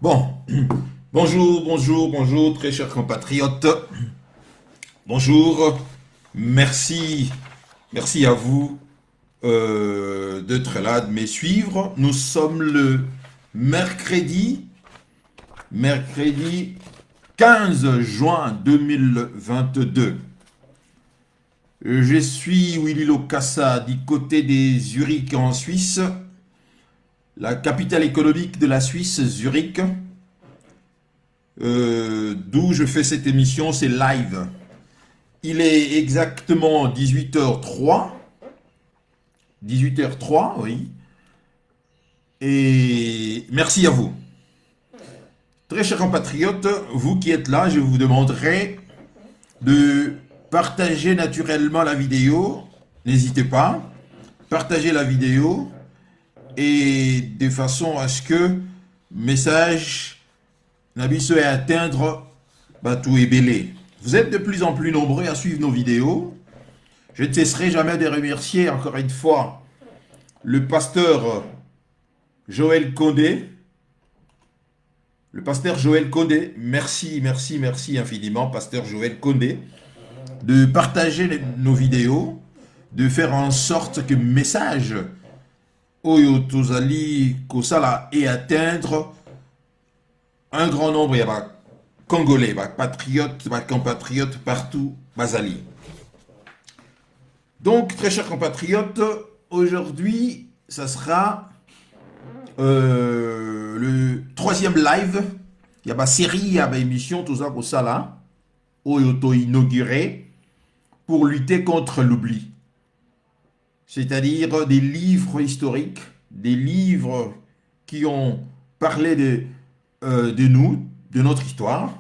Bon, bonjour, très chers compatriotes. Bonjour, merci à vous d'être là, de me suivre. Nous sommes le mercredi 15 juin 2022. Je suis Willy Locassa du côté des Zurich en Suisse, la capitale économique de la Suisse, Zurich, d'où je fais cette émission, c'est live. Il est exactement 18h03, oui, et merci à vous. Très chers compatriotes, vous qui êtes là, je vous demanderai de partager naturellement la vidéo, n'hésitez pas, partagez la vidéo, et de façon à ce que message n'abisse à atteindre tout est belé. Vous êtes de plus en plus nombreux à suivre nos vidéos. Je ne cesserai jamais de remercier encore une fois le pasteur Joël Condé. Le pasteur Joël Condé, merci infiniment, pasteur Joël Condé, de partager nos vidéos, de faire en sorte que le message Oyo Tozali Kosala et atteindre un grand nombre de Congolais, patriotes, compatriotes partout, Bazali. Donc, très chers compatriotes, aujourd'hui, ça sera le 3e live. Il y a une série, il y a une émission, tout ça, Kosala, Oyo To inauguré pour lutter contre l'oubli. C'est-à-dire des livres historiques, des livres qui ont parlé de nous, de notre histoire,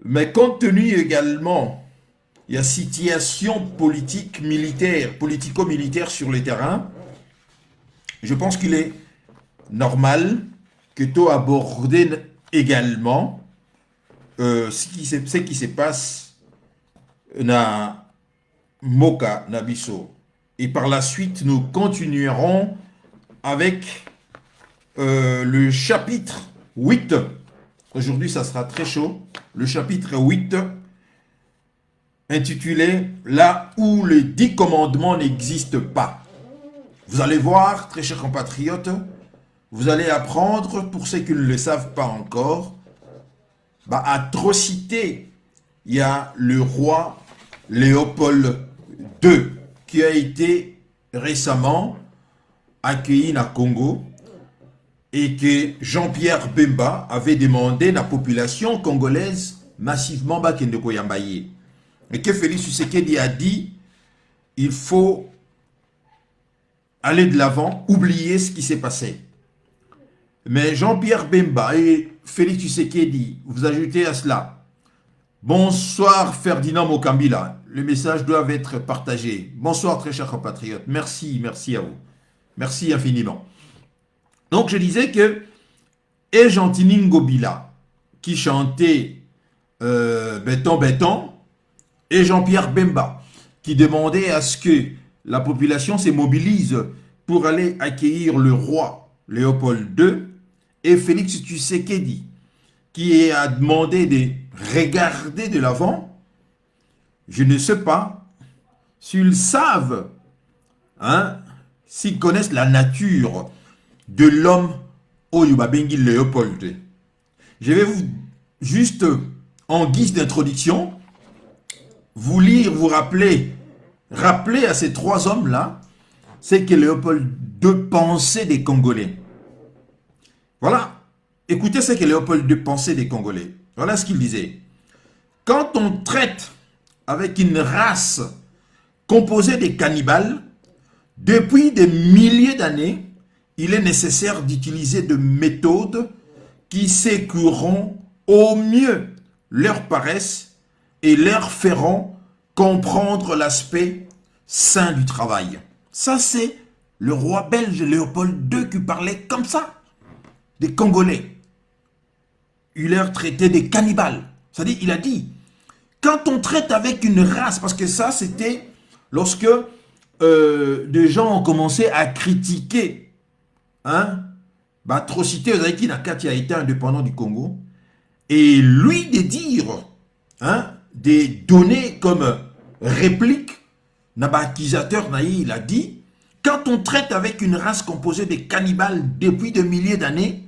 mais compte tenu également de la situation politique, militaire, politico-militaire sur le terrain, je pense qu'il est normal que tu abordes également ce qui se passe na Moka Nabiso. Et par la suite, nous continuerons avec le chapitre 8. Aujourd'hui, ça sera très chaud. Le chapitre 8, intitulé « Là où les 10 commandements n'existent pas ». Vous allez voir, très chers compatriotes, vous allez apprendre, pour ceux qui ne le savent pas encore, atrocité. Il y a le roi Léopold II, qui a été récemment accueilli à Congo et que Jean-Pierre Bemba avait demandé à la population congolaise massivement Bakende Koyambaye. Et que Félix Tshisekedi a dit, il faut aller de l'avant, oublier ce qui s'est passé. Mais Jean-Pierre Bemba et Félix Tshisekedi, vous ajoutez à cela, bonsoir Ferdinand Mokambila. Le message doit être partagé. Bonsoir très chers compatriotes. Merci à vous. Merci infiniment. Donc je disais que et Gentini Ngobila qui chantait Béton, et Jean-Pierre Bemba qui demandait à ce que la population se mobilise pour aller accueillir le roi Léopold II, et Félix Tshisekedi qui a demandé de regarder de l'avant. Je ne sais pas s'ils savent, s'ils connaissent la nature de l'homme Oyubabengi Léopold. Je vais vous, juste en guise d'introduction, vous lire, vous rappeler à ces 3 hommes-là, c'est que Léopold II pensait des Congolais. Voilà, écoutez ce que Léopold II pensait des Congolais. Voilà ce qu'il disait. Quand on traite avec une race composée de cannibales, depuis des milliers d'années, il est nécessaire d'utiliser des méthodes qui sécureront au mieux leur paresse et leur feront comprendre l'aspect sain du travail. Ça, c'est le roi belge Léopold II qui parlait comme ça des Congolais. Il leur traitait des cannibales. C'est-à-dire, il a dit, quand on traite avec une race, parce que ça, c'était lorsque des gens ont commencé à critiquer l'atrocité Ozaki Nakati a été indépendant du Congo, et lui de dire, des données comme réplique, accusateur Naï, il a dit, quand on traite avec une race composée de cannibales depuis des milliers d'années,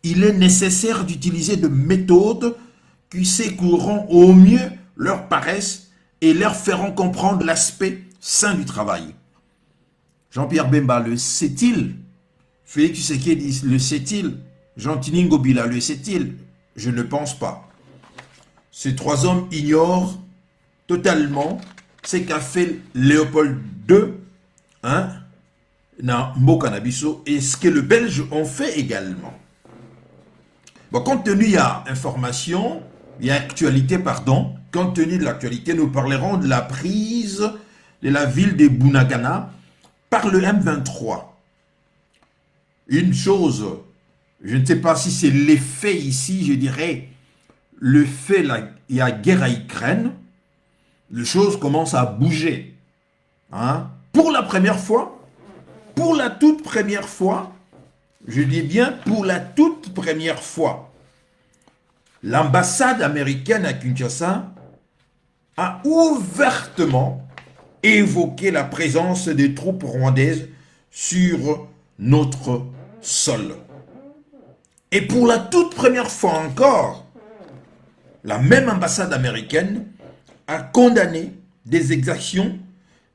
il est nécessaire d'utiliser des méthodes qui sécureront au mieux leur paresse et leur feront comprendre l'aspect sain du travail. Jean-Pierre Bemba le sait-il? Félix Tshisekedi le sait-il? Jean-Tini Ngobila le sait-il? Je ne pense pas. Ces trois hommes ignorent totalement ce qu'a fait Léopold II, dans Mbokanabiso, et ce que les Belges ont fait également. Bon, compte tenu il y a information, il y a actualité, pardon, compte tenu de l'actualité, nous parlerons de la prise de la ville de Bunagana par le M23. Une chose, je ne sais pas si c'est l'effet ici, je dirais, le fait, il y a guerre à Ukraine, les choses commencent à bouger. Pour la première fois, pour la toute première fois, je dis bien pour la toute première fois, l'ambassade américaine à Kinshasa a ouvertement évoqué la présence des troupes rwandaises sur notre sol. Et pour la toute première fois encore, la même ambassade américaine a condamné des exactions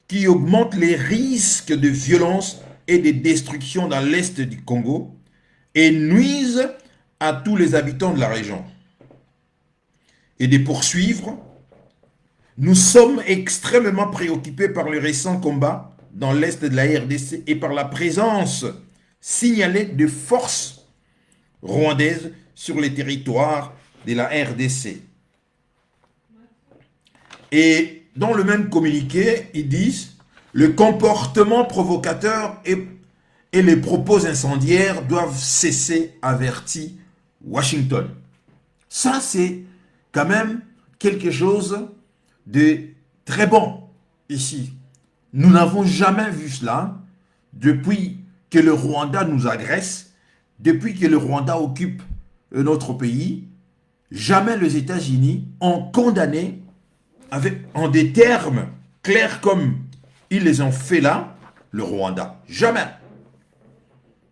qui augmentent les risques de violence et de destruction dans l'est du Congo et nuisent à tous les habitants de la région. Et de poursuivre, nous sommes extrêmement préoccupés par les récents combats dans l'est de la RDC et par la présence signalée de forces rwandaises sur les territoires de la RDC. Et dans le même communiqué, ils disent le comportement provocateur et les propos incendiaires doivent cesser, avertit Washington. Ça, c'est quand même quelque chose de très bon ici. Nous n'avons jamais vu cela depuis que le Rwanda nous agresse, depuis que le Rwanda occupe notre pays. Jamais les États-Unis ont condamné en des termes clairs comme ils les ont fait là, le Rwanda. Jamais.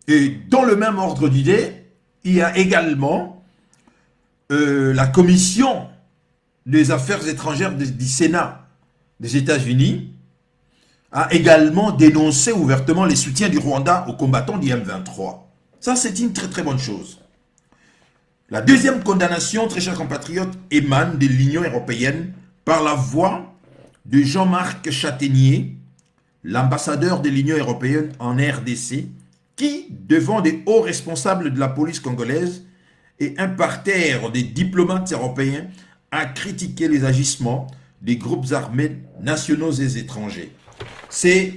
Et dans le même ordre d'idée, il y a également la commission des affaires étrangères du Sénat des États-Unis a également dénoncé ouvertement les soutiens du Rwanda aux combattants du M23. Ça, c'est une très très bonne chose. La deuxième condamnation, très chers compatriotes, émane de l'Union européenne par la voix de Jean-Marc Chataignier, l'ambassadeur de l'Union européenne en RDC, qui, devant des hauts responsables de la police congolaise et un parterre des diplomates européens, a critiqué les agissements des groupes armés nationaux et étrangers. C'est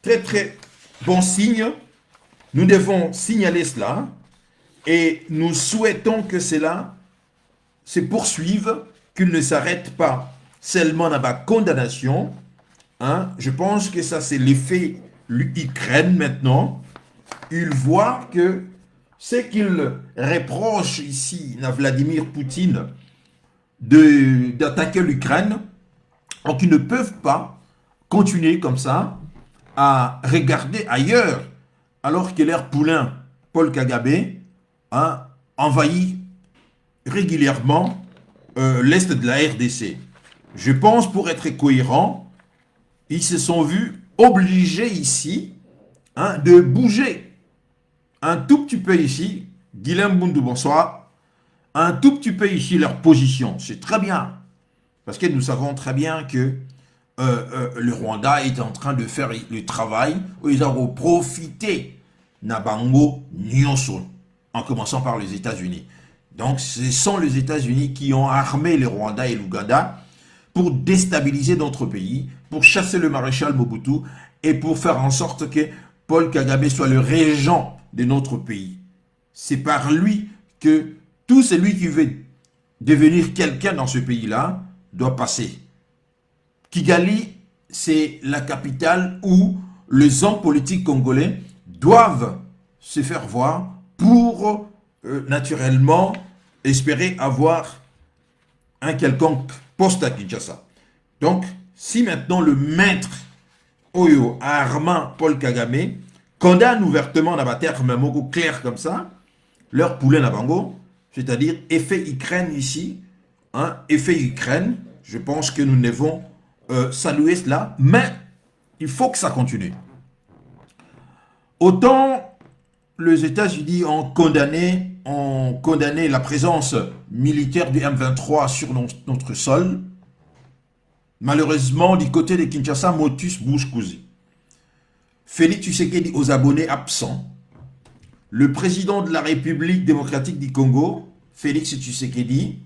très très bon signe. Nous devons signaler cela et nous souhaitons que cela se poursuive, qu'il ne s'arrête pas seulement dans la condamnation. Je pense que ça c'est l'effet l'Ukraine maintenant. Il voit que ce qu'il reproche ici à Vladimir Poutine d'attaquer l'Ukraine, donc ils ne peuvent pas continuer comme ça à regarder ailleurs alors que leur poulain Paul Kagame envahit régulièrement l'est de la RDC. Je pense pour être cohérent, ils se sont vus obligés ici de bouger un tout petit peu ici. Guilhem Bundu, bonsoir. Un tout petit peu ici leur position. C'est très bien. Parce que nous savons très bien que le Rwanda est en train de faire le travail où ils ont profité Nabango Nyonso, en commençant par les États-Unis. Donc ce sont les États-Unis qui ont armé le Rwanda et l'Ouganda pour déstabiliser notre pays, pour chasser le maréchal Mobutu et pour faire en sorte que Paul Kagame soit le régent de notre pays. C'est par lui que tout celui qui veut devenir quelqu'un dans ce pays-là doit passer. Kigali, c'est la capitale où les hommes politiques congolais doivent se faire voir pour naturellement espérer avoir un quelconque poste à Kinshasa. Donc, si maintenant le maître Oyo Armand Paul Kagame condamne ouvertement dans ma terre, un mot clair comme ça, leur poulet Nabango, c'est-à-dire effet Ukraine ici, hein, effet Ukraine, je pense que nous devons saluer cela, mais il faut que ça continue. Autant les États-Unis ont condamné la présence militaire du M23 sur notre sol, malheureusement, du côté de Kinshasa, motus bouge cousu. Félix Tshisekedi aux abonnés absents. Le président de la République démocratique du Congo, Félix Tshisekedi,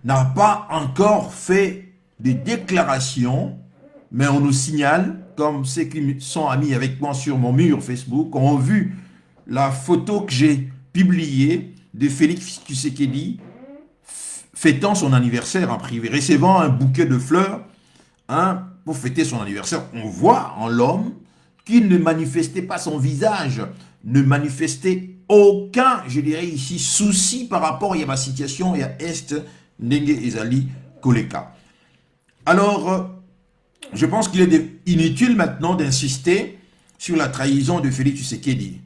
n'a pas encore fait de déclarations, mais on nous signale, comme ceux qui sont amis avec moi sur mon mur Facebook, ont vu la photo que j'ai publiée de Félix Tshisekedi fêtant son anniversaire en privé, recevant un bouquet de fleurs pour fêter son anniversaire. On voit en l'homme qui ne manifestait pas son visage, ne manifestait aucun, je dirais ici, souci par rapport à ma situation et à Est, Ndenge Ezali Koleka. Alors, je pense qu'il est inutile maintenant d'insister sur la trahison de Félix Tshisekedi.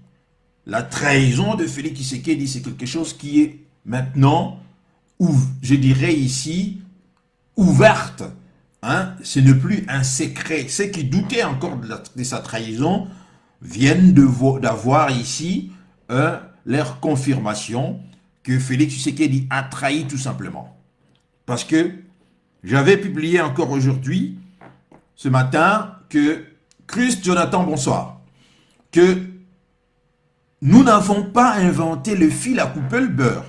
La trahison de Félix Tshisekedi, c'est quelque chose qui est maintenant, je dirais ici, ouverte. Ce n'est plus un secret. Ceux qui doutaient encore de sa trahison viennent d'avoir ici leur confirmation que Félix Tshisekedi a trahi tout simplement. Parce que j'avais publié encore aujourd'hui, ce matin, que Christ Jonathan, bonsoir, que nous n'avons pas inventé le fil à couper le beurre.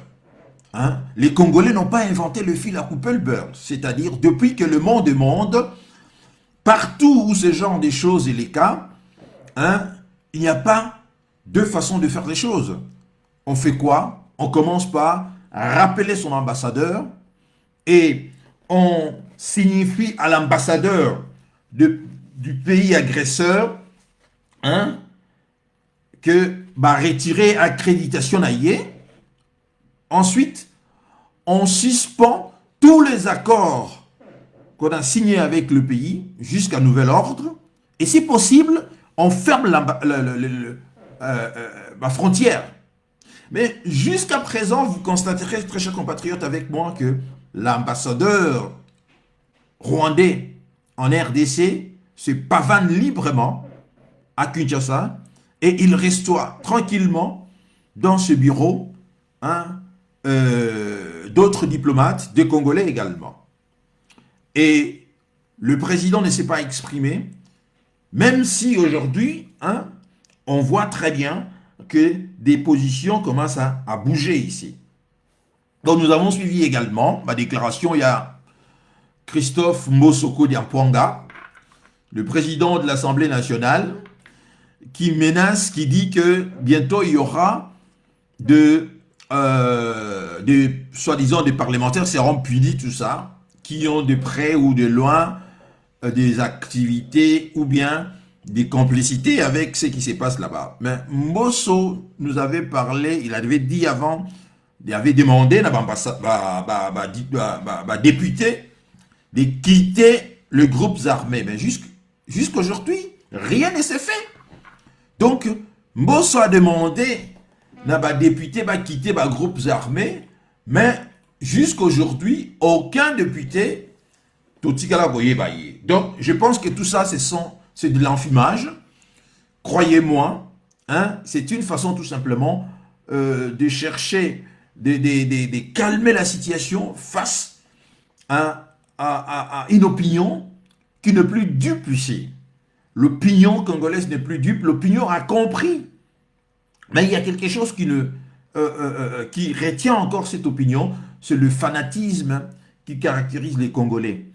Les Congolais n'ont pas inventé le fil à couper le beurre. C'est-à-dire, depuis que le monde est monde, partout où ce genre de choses est le cas, il n'y a pas deux façons de faire les choses. On fait quoi? On commence par rappeler son ambassadeur et on signifie à l'ambassadeur du pays agresseur que retirer accréditation naïe. Ensuite, on suspend tous les accords qu'on a signés avec le pays jusqu'à nouvel ordre. Et si possible, on ferme la frontière. Mais jusqu'à présent, vous constaterez, très chers compatriotes, avec moi, que l'ambassadeur rwandais en RDC se pavane librement à Kinshasa et il reste tranquillement dans ce bureau d'autres diplomates, des Congolais également. Et le président ne s'est pas exprimé, même si aujourd'hui, on voit très bien que des positions commencent à bouger ici. Donc nous avons suivi également ma déclaration. Il y a Christophe Mosoko Diampwanga, le président de l'Assemblée nationale, qui menace, qui dit que bientôt il y aura soi-disant des parlementaires seront punis, tout ça, qui ont de près ou de loin des activités ou bien des complicités avec ce qui se passe là-bas. Mais Mosso nous avait parlé, il avait dit avant, il avait demandé à député de quitter les groupes armés. Mais jusqu'aujourd'hui, rien ne s'est fait. Donc, Mosso a demandé à député de quitter les groupes armés, mais jusqu'aujourd'hui, aucun député donc, je pense que tout ça, c'est de l'enfumage. Croyez-moi, c'est une façon tout simplement de chercher, de calmer la situation face à une opinion qui n'est plus dupe ici. L'opinion congolaise n'est plus dupe, l'opinion a compris. Mais il y a quelque chose qui retient encore cette opinion, c'est le fanatisme qui caractérise les Congolais.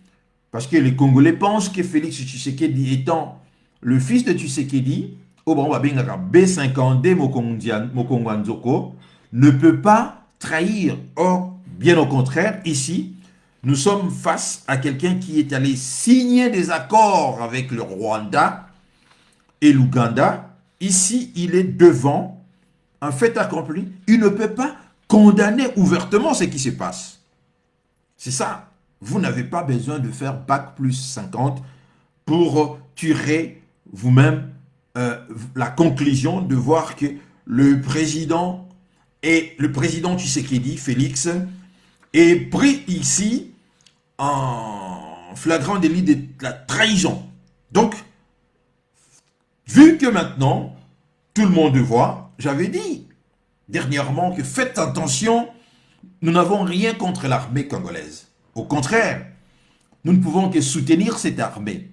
Parce que les Congolais pensent que Félix Tshisekedi étant le fils de Tshisekedi, B50D Mokongwanzoko ne peut pas trahir. Or, bien au contraire, ici, nous sommes face à quelqu'un qui est allé signer des accords avec le Rwanda et l'Ouganda. Ici, il est devant un fait accompli. Il ne peut pas condamner ouvertement ce qui se passe. C'est ça. Vous n'avez pas besoin de faire bac plus 50 pour tirer vous-même la conclusion de voir que le président Tshisekedi, Félix, est pris ici en flagrant délit de la trahison. Donc, vu que maintenant, tout le monde voit, j'avais dit dernièrement que faites attention, nous n'avons rien contre l'armée congolaise. Au contraire, nous ne pouvons que soutenir cette armée.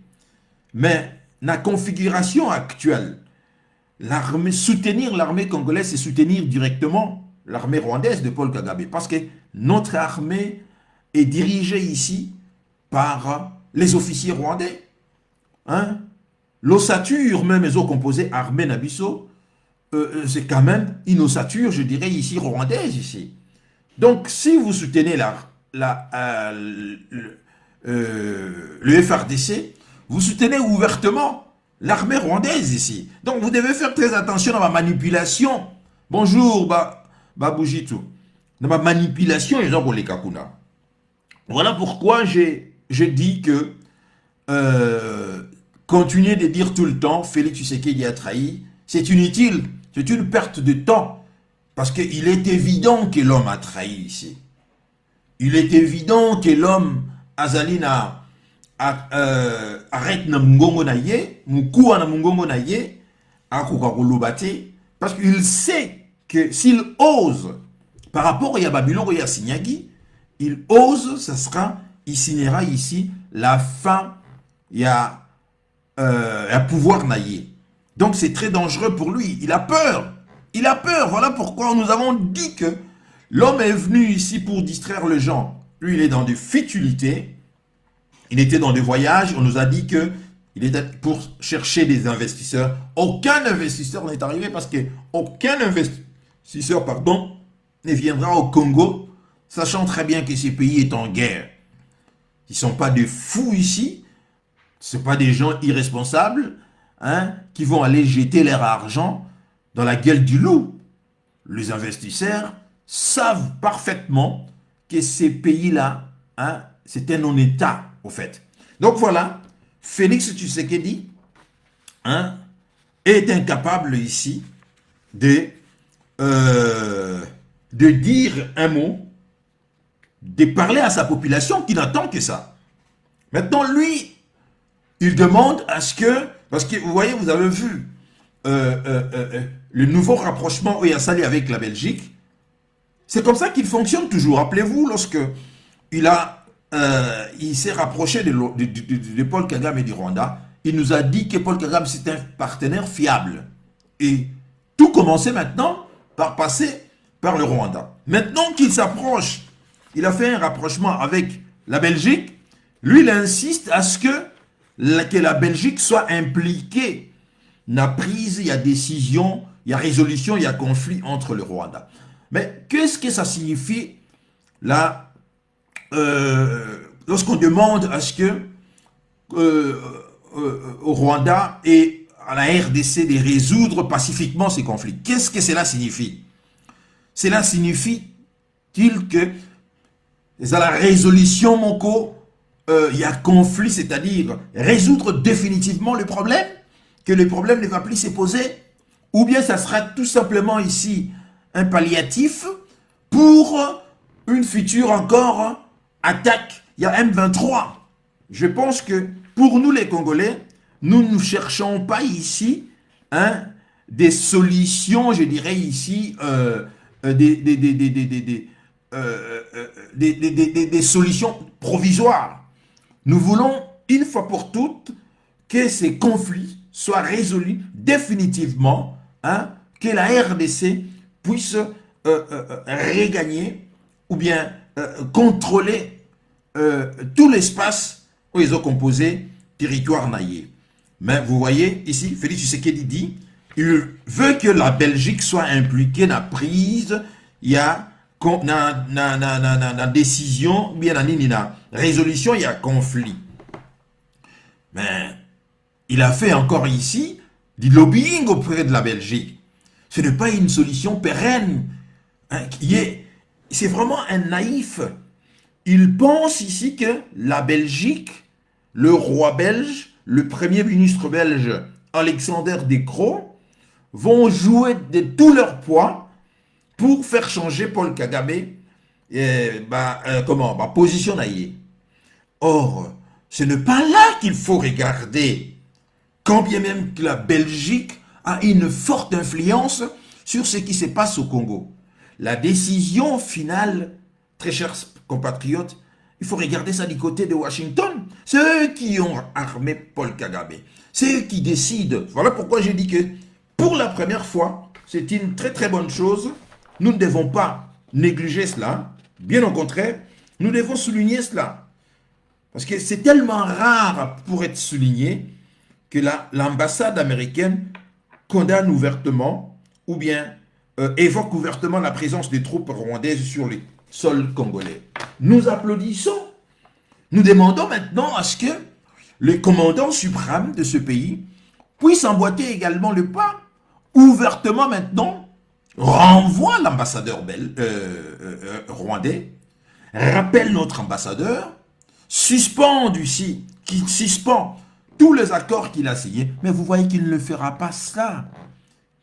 Mais la configuration actuelle, soutenir l'armée congolaise, c'est soutenir directement l'armée rwandaise de Paul Kagame. Parce que notre armée est dirigée ici par les officiers rwandais. Hein? L'ossature, même les autres composés armée Nabiso, c'est quand même une ossature, je dirais, ici rwandaise. Ici. Donc, si vous soutenez le FRDC, vous soutenez ouvertement l'armée rwandaise ici. Donc, vous devez faire très attention à ma manipulation. Bonjour, Baboujitu. Dans ma manipulation, ils ont pour les Kakuna. Voilà pourquoi j'ai dit que continuer de dire tout le temps Félix Tshisekedi a trahi, c'est inutile, c'est une perte de temps. Parce qu'il est évident que l'homme a trahi ici. Il est évident que l'homme Azalina arrête na mungongo na ye, mukua na mungongo na ye, akukakulubate, parce qu'il sait que s'il ose, par rapport à Babylon et à Signagi, il ose, il signera ici la fin, il y a pouvoir naïe. Donc c'est très dangereux pour lui, il a peur. Il a peur, voilà pourquoi nous avons dit que l'homme est venu ici pour distraire les gens. Lui, il est dans des futilités, il était dans des voyages, on nous a dit que il était pour chercher des investisseurs. Aucun investisseur n'est arrivé parce que aucun investisseur, ne viendra au Congo, sachant très bien que ce pays est en guerre. Ils ne sont pas des fous ici, ce ne sont pas des gens irresponsables, hein, qui vont aller jeter leur argent dans la gueule du loup. Les investisseurs savent parfaitement que ces pays-là, hein, c'est un non-État, au fait. Donc voilà, Félix Tshisekedi, hein, est incapable ici de dire un mot, de parler à sa population qui n'attend que ça. Maintenant, lui, il demande à ce que, parce que vous voyez, vous avez vu, le nouveau rapprochement Oyasali avec la Belgique, c'est comme ça qu'il fonctionne toujours. Rappelez-vous, lorsque il s'est rapproché de Paul Kagame et du Rwanda, il nous a dit que Paul Kagame c'est un partenaire fiable. Et tout commençait maintenant par passer par le Rwanda. Maintenant qu'il s'approche, il a fait un rapprochement avec la Belgique, lui il insiste à ce que la Belgique soit impliquée. La prise, il y a décision, il y a résolution, il y a conflit entre le Rwanda. Mais qu'est-ce que ça signifie là, lorsqu'on demande à ce que au Rwanda et à la RDC de résoudre pacifiquement ces conflits? Qu'est-ce que cela signifie? Cela signifie-t-il que à la résolution, il y a conflit, c'est-à-dire résoudre définitivement le problème, que le problème ne va plus se poser, ou bien ça sera tout simplement ici un palliatif pour une future encore attaque. Il y a M23. Je pense que pour nous les Congolais, nous ne cherchons pas ici des solutions, je dirais ici, des solutions provisoires. Nous voulons, une fois pour toutes, que ces conflits soient résolus définitivement, que la RDC puisse regagner ou bien contrôler tout l'espace où ils ont composé territoire naïe. Mais vous voyez ici, Félix Tshisekedi dit il veut que la Belgique soit impliquée dans la prise, il y a la décision, bien la résolution, il y a conflit. Mais il a fait encore ici du lobbying auprès de la Belgique. Ce n'est pas une solution pérenne. Hein, c'est vraiment un naïf. Il pense ici que la Belgique, le roi belge, le premier ministre belge, Alexander De Croo, vont jouer de tout leur poids pour faire changer Paul Kagame position naïe. Or, ce n'est pas là qu'il faut regarder, quand bien même que la Belgique a une forte influence sur ce qui se passe au Congo. La décision finale, très chers compatriotes, il faut regarder ça du côté de Washington. C'est eux qui ont armé Paul Kagame. C'est eux qui décident. Voilà pourquoi j'ai dit que pour la première fois, c'est une très très bonne chose. Nous ne devons pas négliger cela. Bien au contraire, nous devons souligner cela. Parce que c'est tellement rare pour être souligné que l'ambassade américaine condamne ouvertement ou bien évoque ouvertement la présence des troupes rwandaises sur les sols congolais. Nous applaudissons. Nous demandons maintenant à ce que le commandant suprême de ce pays puisse emboîter également le pas. Ouvertement maintenant, renvoie l'ambassadeur rwandais, rappelle notre ambassadeur, suspend tous les accords qu'il a signés. Mais vous voyez qu'il ne fera pas ça.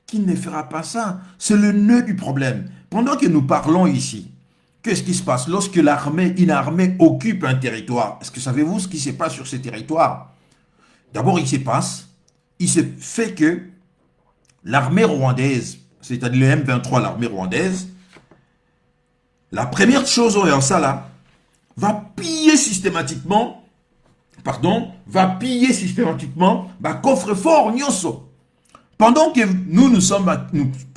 Qu'il ne fera pas ça. C'est le nœud du problème. Pendant que nous parlons ici, qu'est-ce qui se passe lorsque une armée occupe un territoire? Est-ce que savez-vous ce qui se passe sur ce territoire? D'abord, il se fait que l'armée rwandaise, c'est-à-dire le M23, l'armée rwandaise, la première chose en ça là, va piller systématiquement coffre-fort Nyonso. Pendant que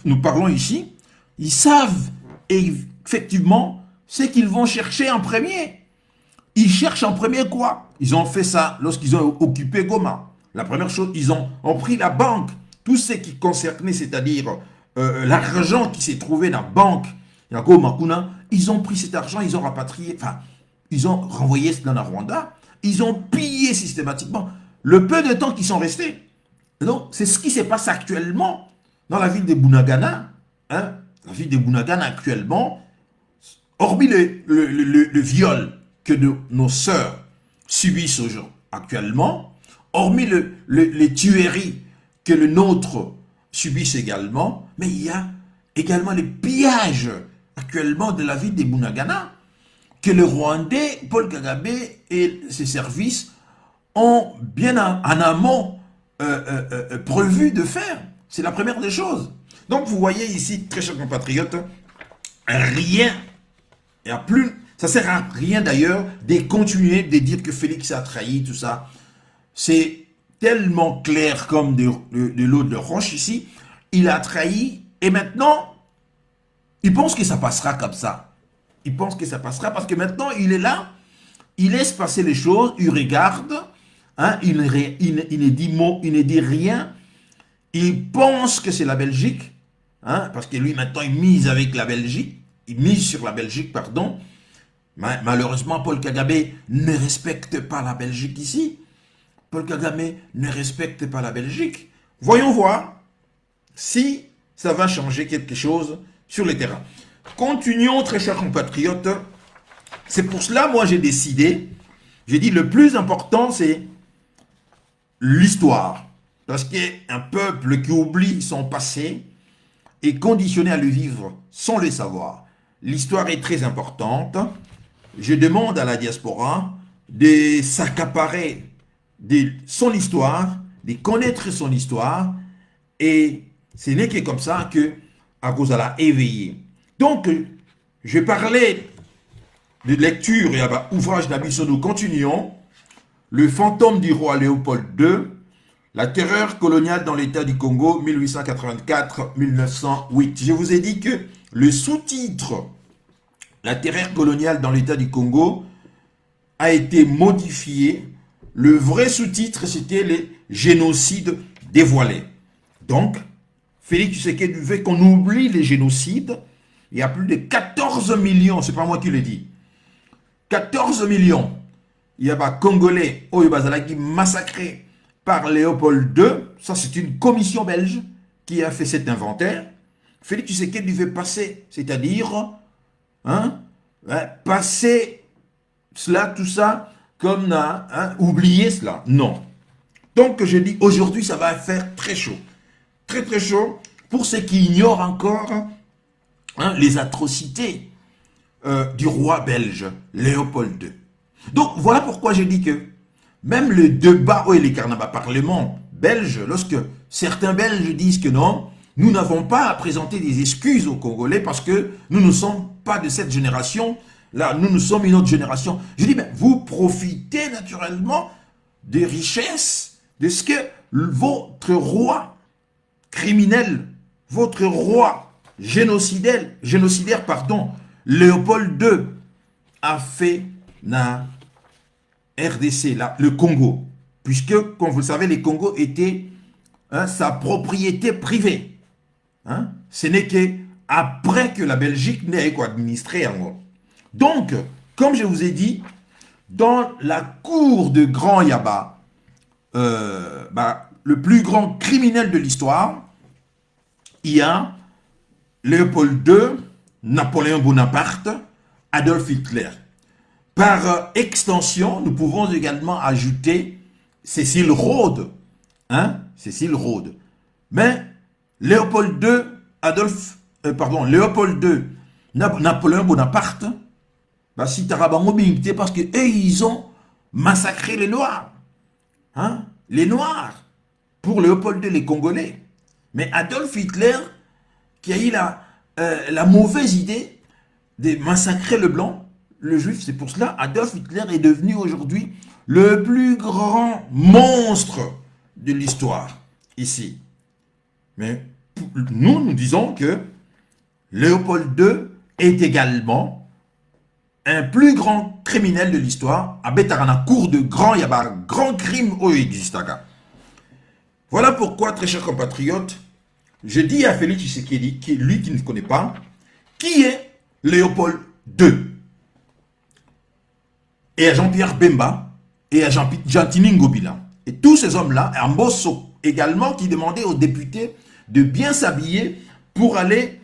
nous parlons ici, ils savent effectivement ce qu'ils vont chercher en premier. Ils cherchent en premier quoi? Ils ont fait ça lorsqu'ils ont occupé Goma. La première chose, ils ont pris la banque. Tout ce qui concernait, c'est-à-dire l'argent qui s'est trouvé dans la banque, ils ont pris cet argent, ils ont rapatrié, ils ont renvoyé dans la Rwanda, ils ont pillé systématiquement le peu de temps qu'ils sont restés. Donc, c'est ce qui se passe actuellement dans la ville de Bunagana. Hein? La ville de Bunagana actuellement, hormis le viol que nos sœurs subissent aujourd'hui, actuellement, hormis les tueries que le nôtre subissent également, mais il y a également les pillages actuellement de la ville de Bunagana que le Rwandais, Paul Kagame et ses services ont bien en amont prévu de faire. C'est la première des choses. Donc vous voyez ici, très chers compatriotes, rien, il y a plus, ça sert à rien d'ailleurs de continuer de dire que Félix a trahi, tout ça. C'est tellement clair comme de l'eau de roche ici. Il a trahi et maintenant, il pense que ça passera comme ça. Il pense que ça passera parce que maintenant, il est là, il laisse passer les choses, il regarde, hein, il ne dit mot, il ne dit rien. Il pense que c'est la Belgique, hein, parce que lui maintenant il mise avec la Belgique, il mise sur la Belgique, pardon. Mais malheureusement, Paul Kagame ne respecte pas la Belgique ici. Paul Kagame ne respecte pas la Belgique. Voyons voir si ça va changer quelque chose sur le terrain. Continuons, très chers compatriotes. C'est pour cela, moi, j'ai décidé, j'ai dit le plus important, c'est l'histoire. Parce qu'un peuple qui oublie son passé est conditionné à le vivre sans le savoir. L'histoire est très importante. Je demande à la diaspora de s'accaparer de son histoire, de connaître son histoire, et ce n'est que comme ça que Akozala éveillé. Donc, je parlais de lecture et ouvrage d'Abisso, nous continuons. Le fantôme du roi Léopold II, la terreur coloniale dans l'État du Congo, 1884-1908. Je vous ai dit que le sous-titre, la terreur coloniale dans l'État du Congo, a été modifié. Le vrai sous-titre, c'était les génocides dévoilés. Donc, Félix Tshisekedi veut qu'on oublie les génocides. Il y a plus de 14 millions, c'est pas moi qui le dis, 14 millions. Il y a des Congolais, qui massacrés par Léopold II. Ça, c'est une commission belge qui a fait cet inventaire. Félix Tshisekedi veut passer, c'est-à-dire passer cela, tout ça, comme oublier cela. Non. Donc, je dis, aujourd'hui, ça va faire très chaud. Très, très chaud pour ceux qui ignorent encore les atrocités du roi belge, Léopold II. Donc, voilà pourquoi je dis que même le débat au Carnaval Parlement belge, lorsque certains Belges disent que non, nous n'avons pas à présenter des excuses aux Congolais parce que nous ne sommes pas de cette génération, là, nous sommes une autre génération. Je dis, ben, vous profitez naturellement des richesses de ce que votre roi criminel, votre roi génocidaire, Léopold II, a fait na RDC, là, le Congo. Puisque, comme vous le savez, les Congos étaient sa propriété privée. Ce n'est qu'après que la Belgique n'ait administré en gros. Donc, comme je vous ai dit, dans la cour de Grand Yaba, le plus grand criminel de l'histoire, il y a Léopold II, Napoléon Bonaparte, Adolf Hitler. Par extension, nous pouvons également ajouter Cécile Rhodes. Cécile Rhodes. Mais Léopold II, Léopold II, Napoléon Bonaparte, si Tarabango Bingté, parce que eux, ils ont massacré les Noirs. Les Noirs. Pour Léopold II, les Congolais. Mais Adolf Hitler, qui a eu la mauvaise idée de massacrer le blanc, le juif, c'est pour cela Adolf Hitler est devenu aujourd'hui le plus grand monstre de l'histoire, ici. Mais nous disons que Léopold II est également un plus grand criminel de l'histoire, à Betarana, cour de grand, il y a un grand crime où il existe. Voilà pourquoi, très chers compatriotes, je dis à Félix Tshisekedi, lui qui ne connaît pas, qui est Léopold II? Et à Jean-Pierre Bemba, et à Jean-Tini Ngobila. Et tous ces hommes-là, à Mbosso également, qui demandaient aux députés de bien s'habiller pour aller,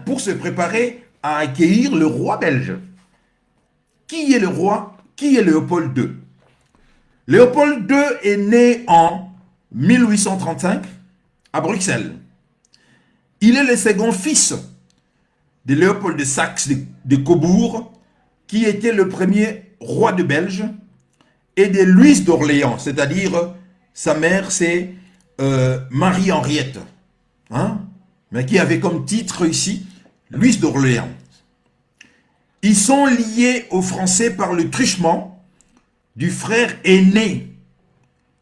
pour se préparer à accueillir le roi belge. Qui est le roi? Qui est Léopold II? Léopold II est né en 1835 à Bruxelles. Il est le second fils de Léopold de Saxe de Cobourg, qui était le premier roi de Belge, et de Louise d'Orléans, c'est-à-dire sa mère c'est Marie-Henriette, mais qui avait comme titre ici Louise d'Orléans. Ils sont liés aux Français par le truchement du frère aîné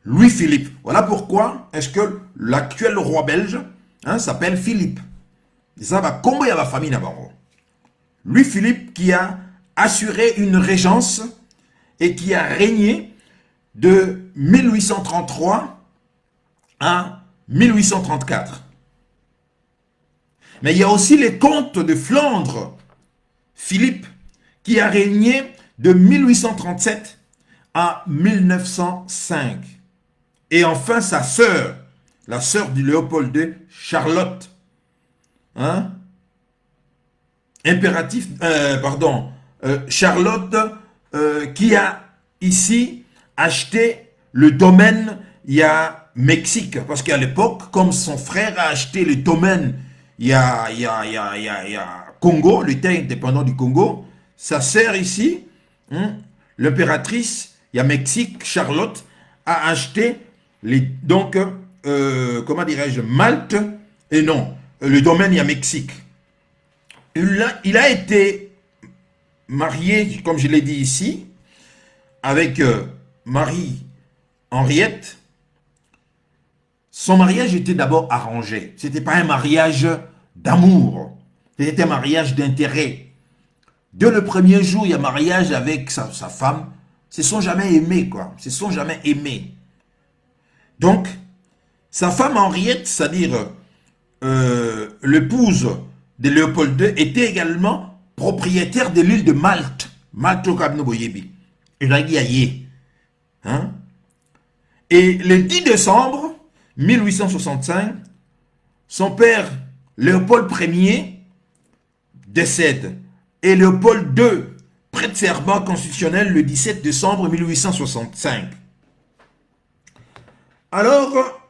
Louis-Philippe. Voilà pourquoi est-ce que l'actuel roi belge s'appelle Philippe. Et ça va combien il y a la famille là-bas. Louis-Philippe qui a assuré une régence et qui a régné de 1833 à 1834. Mais il y a aussi les comtes de Flandre, Philippe, qui a régné de 1837 à 1905. Et enfin sa sœur, la sœur du Léopold II, Charlotte, Charlotte qui a ici acheté le domaine, il y a Mexique, parce qu'à l'époque, comme son frère a acheté le domaine, il y a Congo, l'État indépendant du Congo, sa sœur ici, l'impératrice, il y a Mexique, Charlotte, a acheté comment dirais-je, Malte, et non, le domaine, il y a Mexique. Il a été marié, comme je l'ai dit ici, avec Marie-Henriette. Son mariage était d'abord arrangé. Ce n'était pas un mariage d'amour. C'était un mariage d'intérêt. Dès le premier jour, il y a mariage avec sa femme. Ils ne se sont jamais aimés, quoi. Ils se sont jamais aimés. Donc, sa femme Henriette, c'est-à-dire l'épouse de Léopold II, était également propriétaire de l'île de Malte. Malte au Cap Noboyebi. Hein? Et le 10 décembre 1865, son père Léopold Ier décède et Léopold II prête serment constitutionnel le 17 décembre 1865. Alors,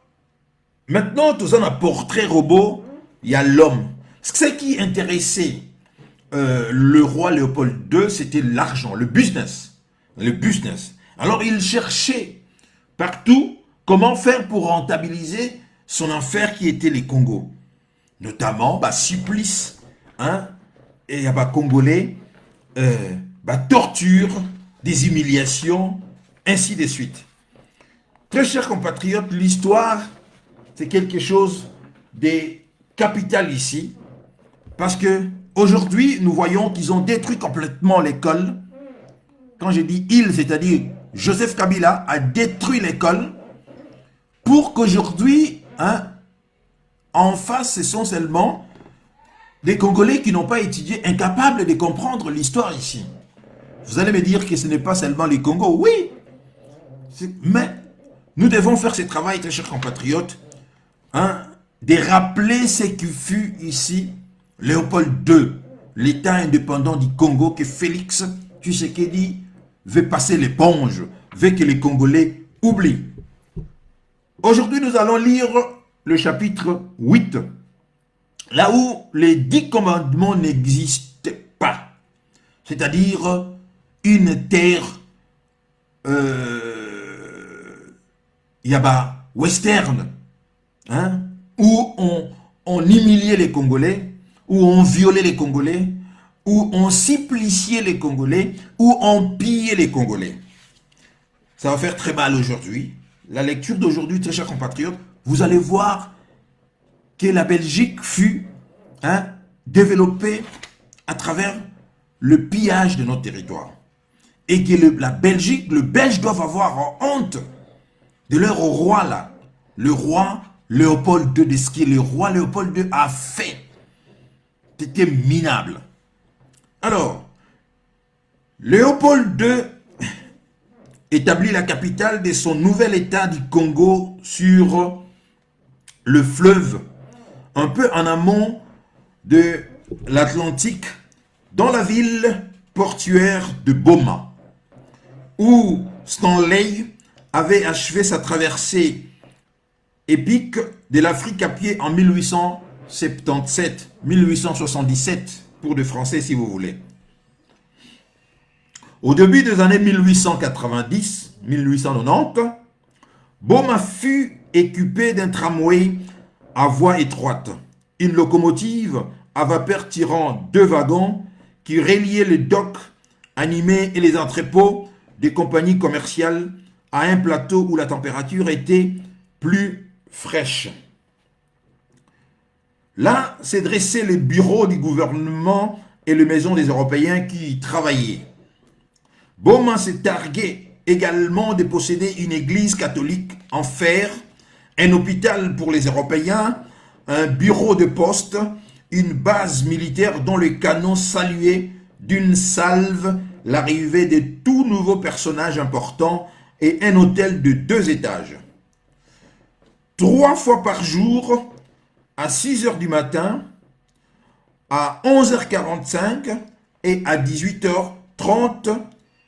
maintenant, tout ça, un portrait robot, il y a l'homme. Ce qui intéressait le roi Léopold II, c'était l'argent, le business. Le business. Alors, il cherchait partout comment faire pour rentabiliser son affaire qui était les Congos. Notamment, supplice, hein, et Congolais, torture, des humiliations, ainsi de suite. Très chers compatriotes, l'histoire, c'est quelque chose de capital ici, parce que aujourd'hui, nous voyons qu'ils ont détruit complètement l'école. Quand je dis il, c'est-à-dire Joseph Kabila a détruit l'école pour qu'aujourd'hui, hein, en face, ce sont seulement des Congolais qui n'ont pas étudié, incapables de comprendre l'histoire ici. Vous allez me dire que ce n'est pas seulement les Congos, oui, mais nous devons faire ce travail, très chers compatriotes, hein, de rappeler ce qui fut ici Léopold II, l'État indépendant du Congo, que Félix Tshisekedi veut passer l'éponge, veut que les Congolais oublient. Aujourd'hui, nous allons lire le chapitre 8, là où les 10 commandements n'existent pas. C'est-à-dire une terre western, hein, où on humiliait les Congolais, où on violait les Congolais, où on suppliciait les Congolais, où on pillait les Congolais. Ça va faire très mal aujourd'hui. La lecture d'aujourd'hui, très chers compatriotes, vous allez voir que la Belgique fut, hein, développée à travers le pillage de notre territoire. Et que la Belgique, le Belge doivent avoir honte de leur roi là. Le roi Léopold II, de ce que le roi Léopold II a fait. C'était minable. Alors, Léopold II établit la capitale de son nouvel état du Congo sur le fleuve, un peu en amont de l'Atlantique, dans la ville portuaire de Boma, où Stanley avait achevé sa traversée épique de l'Afrique à pied en 1877 pour des Français si vous voulez. Au début des années 1890, Boma fut équipé d'un tramway à voie étroite, une locomotive à vapeur tirant 2 wagons qui reliaient les docks animés et les entrepôts des compagnies commerciales à un plateau où la température était plus fraîche. Là, s'est dressé le bureau du gouvernement et les maisons des Européens qui y travaillaient. Boma s'est targué également de posséder une église catholique en fer, un hôpital pour les Européens, un bureau de poste, une base militaire dont les canons saluaient d'une salve l'arrivée de tout nouveaux personnages importants et un hôtel de 2 étages. 3 fois par jour, à 6 h du matin, à 11h45 et à 18h30,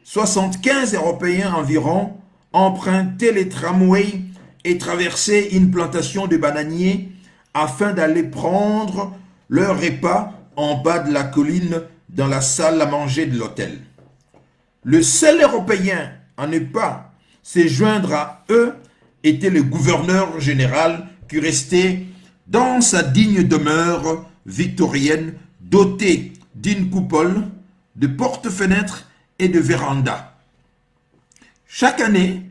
75 Européens environ empruntaient les tramways et traversaient une plantation de bananiers afin d'aller prendre leur repas en bas de la colline dans la salle à manger de l'hôtel. Le seul Européen à ne pas se joindre à eux était le gouverneur général qui restait dans sa digne demeure victorienne dotée d'une coupole, de porte-fenêtres et de vérandas. Chaque année,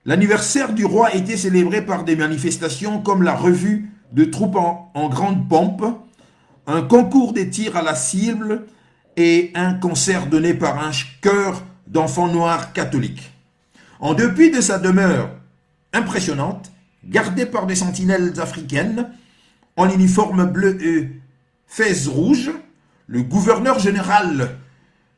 l'anniversaire du roi était célébré par des manifestations comme la revue de troupes en grande pompe, un concours de tirs à la cible et un concert donné par un chœur d'enfants noirs catholiques. En dépit de sa demeure impressionnante, gardée par des sentinelles africaines, en uniforme bleu et fez rouge, le gouverneur général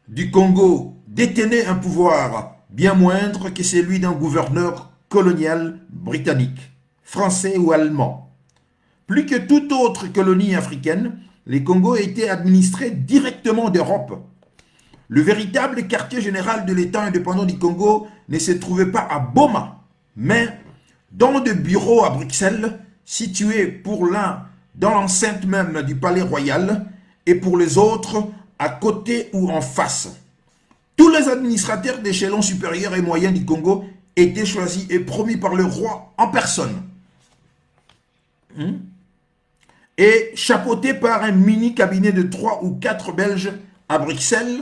du Congo détenait un pouvoir bien moindre que celui d'un gouverneur colonial britannique, français ou allemand. Plus que toute autre colonie africaine, les Congos étaient administrés directement d'Europe. Le véritable quartier général de l'État indépendant du Congo ne se trouvait pas à Boma, mais dans des bureaux à Bruxelles, situés pour l'un dans l'enceinte même du palais royal et pour les autres à côté ou en face. Tous les administrateurs d'échelon supérieur et moyen du Congo étaient choisis et promis par le roi en personne. Et chapeautés par un mini cabinet de 3 ou 4 Belges à Bruxelles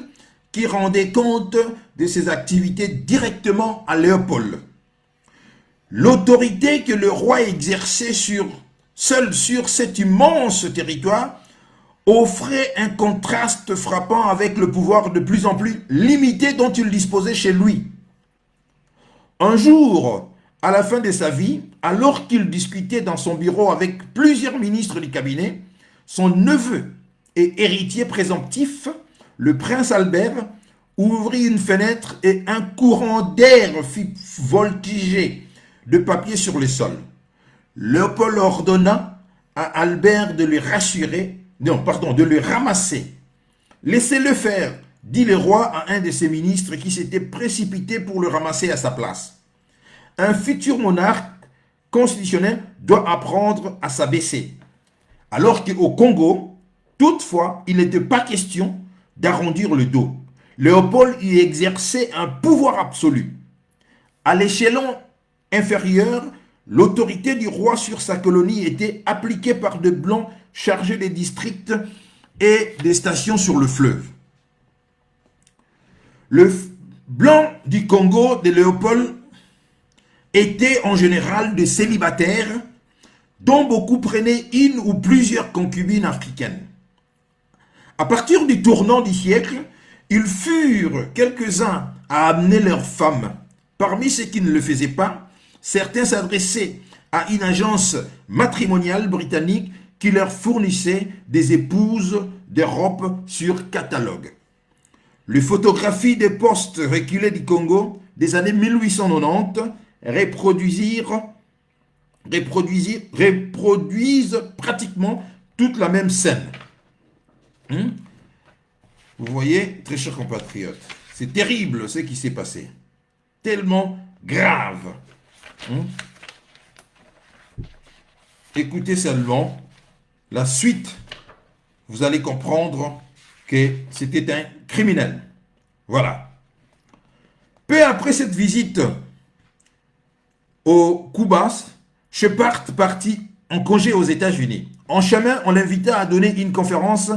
qui rendait compte de ses activités directement à Léopold. L'autorité que le roi exerçait seul sur cet immense territoire offrait un contraste frappant avec le pouvoir de plus en plus limité dont il disposait chez lui. Un jour, à la fin de sa vie, alors qu'il discutait dans son bureau avec plusieurs ministres du cabinet, son neveu et héritier présomptif, le prince Albert, ouvrit une fenêtre et un courant d'air fit voltiger de papier sur le sol. Léopold ordonna à Albert de le ramasser. Laissez-le faire, dit le roi à un de ses ministres qui s'était précipité pour le ramasser à sa place. Un futur monarque constitutionnel doit apprendre à s'abaisser. Alors qu'au Congo, toutefois, il n'était pas question d'arrondir le dos. Léopold y exerçait un pouvoir absolu. À l'échelon inférieur, l'autorité du roi sur sa colonie était appliquée par des blancs chargés des districts et des stations sur le fleuve. Le blanc du Congo de Léopold étaient en général des célibataires dont beaucoup prenaient une ou plusieurs concubines africaines. À partir du tournant du siècle, ils furent quelques-uns à amener leurs femmes. Parmi ceux qui ne le faisaient pas, certains s'adressaient à une agence matrimoniale britannique qui leur fournissait des épouses d'Europe sur catalogue. Les photographies des postes reculés du Congo des années 1890 reproduisent pratiquement toute la même scène. Vous voyez, très chers compatriotes, c'est terrible ce qui s'est passé. Tellement grave. Écoutez seulement la suite. Vous allez comprendre que c'était un criminel. Voilà. Peu après cette visite au Cuba, Shepard partit en congé aux États-Unis. En chemin, on l'invita à donner une conférence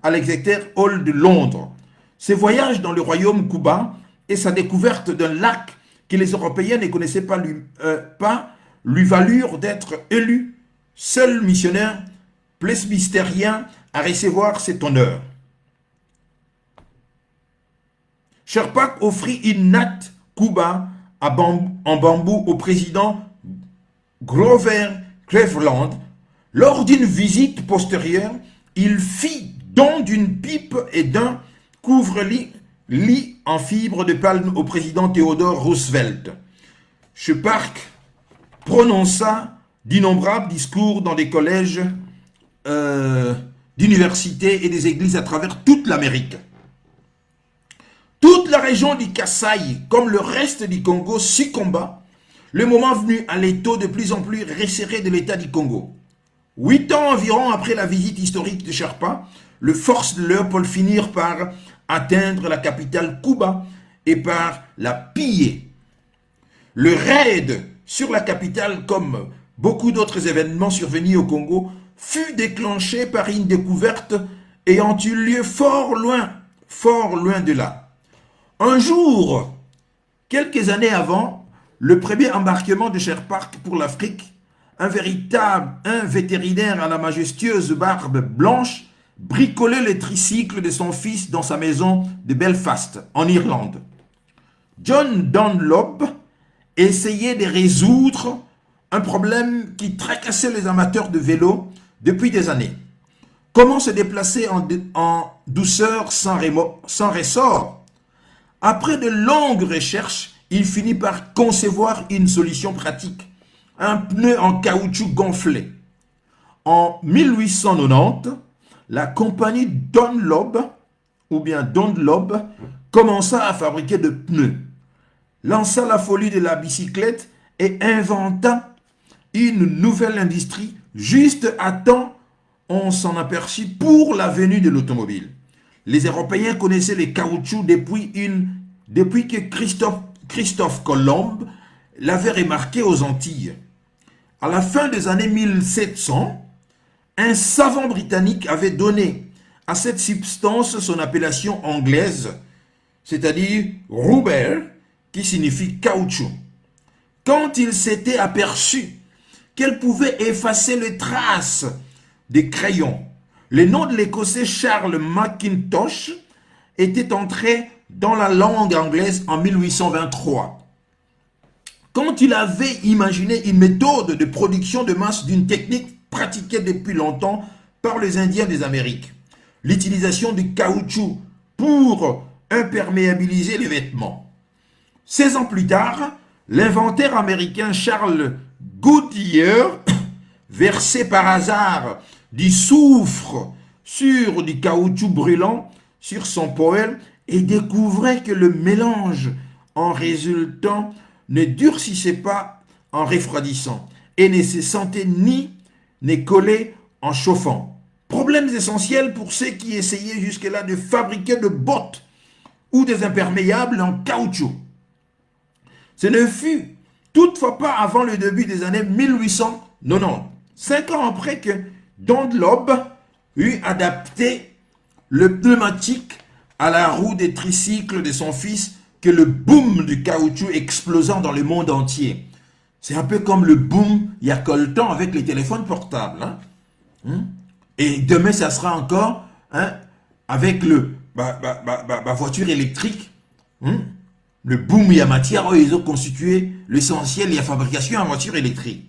à l'Exeter Hall de Londres. Ses voyages dans le royaume cubain et sa découverte d'un lac que les Européens ne connaissaient pas lui valurent d'être élu seul missionnaire presbytérien à recevoir cet honneur. Sherpak offrit une natte Cuba en bambou au président Grover Cleveland. Lors d'une visite postérieure, il fit don d'une pipe et d'un couvre-lit en fibre de palme au président Theodore Roosevelt. Sherpak prononça d'innombrables discours dans des collèges, d'universités et des églises à travers toute l'Amérique. Toute la région du Kasaï, comme le reste du Congo, succomba, le moment venu à l'étau de plus en plus resserré de l'État du Congo. 8 ans environ après la visite historique de Sherpa, les forces de Léopold finirent par atteindre la capitale Cuba et par la piller. Le raid sur la capitale, comme beaucoup d'autres événements survenus au Congo, fut déclenché par une découverte ayant eu lieu fort loin de là. Un jour, quelques années avant, le premier embarquement de Sherpak pour l'Afrique, un vétérinaire à la majestueuse barbe blanche, bricolait le tricycle de son fils dans sa maison de Belfast, en Irlande. John Dunlop essayait de résoudre un problème qui tracassait les amateurs de vélo depuis des années. Comment se déplacer en douceur sans ressort? Après de longues recherches, il finit par concevoir une solution pratique. Un pneu en caoutchouc gonflé. En 1890, la compagnie Dunlop commença à fabriquer de pneus, lança la folie de la bicyclette et inventa une nouvelle industrie juste à temps, on s'en aperçut pour la venue de l'automobile. Les Européens connaissaient les caoutchoucs depuis que Christophe Colomb l'avait remarqué aux Antilles. À la fin des années 1700, un savant britannique avait donné à cette substance son appellation anglaise, c'est-à-dire rubber, qui signifie caoutchouc. Quand il s'était aperçu qu'elle pouvait effacer les traces des crayons, le nom de l'Écossais Charles Mackintosh était entré dans la langue anglaise en 1823. Quand il avait imaginé une méthode de production de masse d'une technique pratiquée depuis longtemps par les Indiens des Amériques, l'utilisation du caoutchouc pour imperméabiliser les vêtements. 16 ans plus tard, l'inventeur américain Charles Goodyear versait par hasard du soufre sur du caoutchouc brûlant sur son poêle et découvrait que le mélange en résultant ne durcissait pas en refroidissant et ne se sentait ni collé en chauffant. Problèmes essentiels pour ceux qui essayaient jusque-là de fabriquer de bottes ou des imperméables en caoutchouc. Ce ne fut toutefois pas avant le début des années 1890, 5 ans après que Dunlop eut adapté le pneumatique à la roue des tricycles de son fils, que le boom du caoutchouc explosant dans le monde entier. C'est un peu comme le boom il y a quelque temps avec les téléphones portables. Et demain, ça sera encore avec ma voiture électrique. Le boom il y a matière, ils ont constitué l'essentiel de la fabrication en voiture électrique.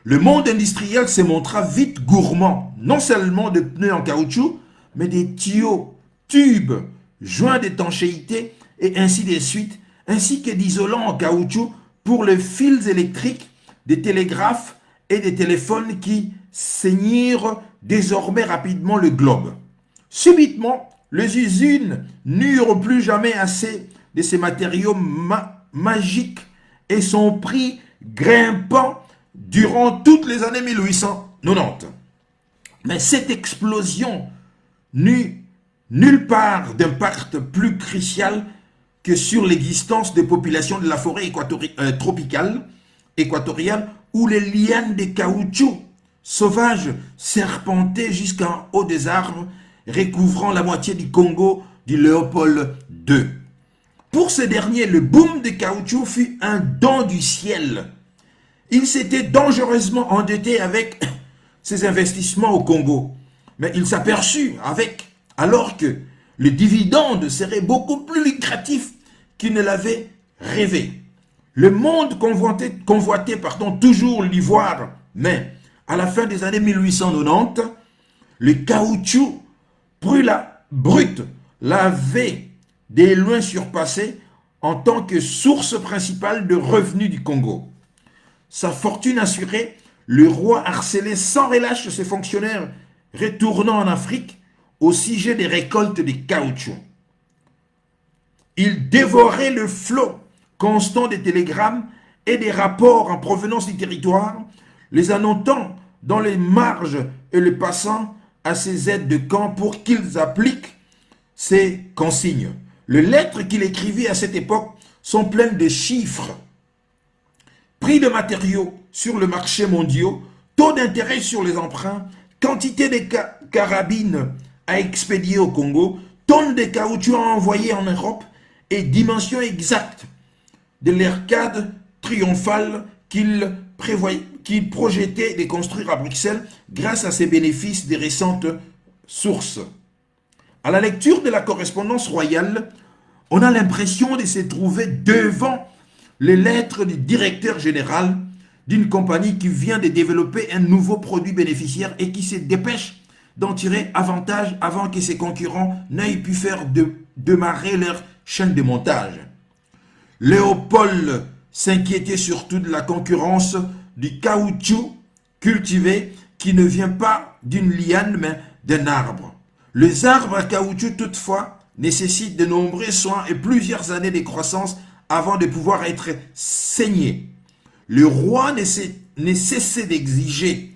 Le monde industriel se montra vite gourmand, non seulement de pneus en caoutchouc, mais des tuyaux, tubes, joints d'étanchéité et ainsi de suite, ainsi que d'isolants en caoutchouc pour les fils électriques, des télégraphes et des téléphones qui ceignirent désormais rapidement le globe. Subitement, les usines n'eurent plus jamais assez de ces matériaux magiques et son prix grimpant durant toutes les années 1890. Mais cette explosion n'eut nulle part d'impact plus crucial que sur l'existence des populations de la forêt tropicale équatoriale où les lianes de caoutchouc sauvages serpentaient jusqu'en haut des arbres, recouvrant la moitié du Congo du Léopold II. Pour ce dernier, le boom de caoutchouc fut un don du ciel. Il s'était dangereusement endetté avec ses investissements au Congo. Mais il s'aperçut alors que le dividende serait beaucoup plus lucratif qu'il ne l'avait rêvé. Le monde convoitait toujours l'ivoire, mais à la fin des années 1890, le caoutchouc brut l'avait dès loin surpassé en tant que source principale de revenus du Congo. Sa fortune assurée, le roi harcelait sans relâche ses fonctionnaires retournant en Afrique au sujet des récoltes de caoutchouc. Il dévorait le flot constant des télégrammes et des rapports en provenance du territoire, les annotant dans les marges et les passant à ses aides de camp pour qu'ils appliquent ces consignes. Les lettres qu'il écrivait à cette époque sont pleines de chiffres. Prix de matériaux sur le marché mondial, taux d'intérêt sur les emprunts, quantité de carabines à expédier au Congo, tonnes de caoutchouc à envoyer en Europe et dimension exacte de l'arcade triomphale qu'il projetait de construire à Bruxelles grâce à ses bénéfices des récentes sources. À la lecture de la correspondance royale, on a l'impression de se trouver devant les lettres du directeur général d'une compagnie qui vient de développer un nouveau produit bénéficiaire et qui se dépêche d'en tirer avantage avant que ses concurrents n'aient pu faire démarrer leur chaîne de montage. Léopold s'inquiétait surtout de la concurrence du caoutchouc cultivé qui ne vient pas d'une liane mais d'un arbre. Les arbres à caoutchouc toutefois nécessitent de nombreux soins et plusieurs années de croissance avant de pouvoir être saignés. Le roi ne cessait d'exiger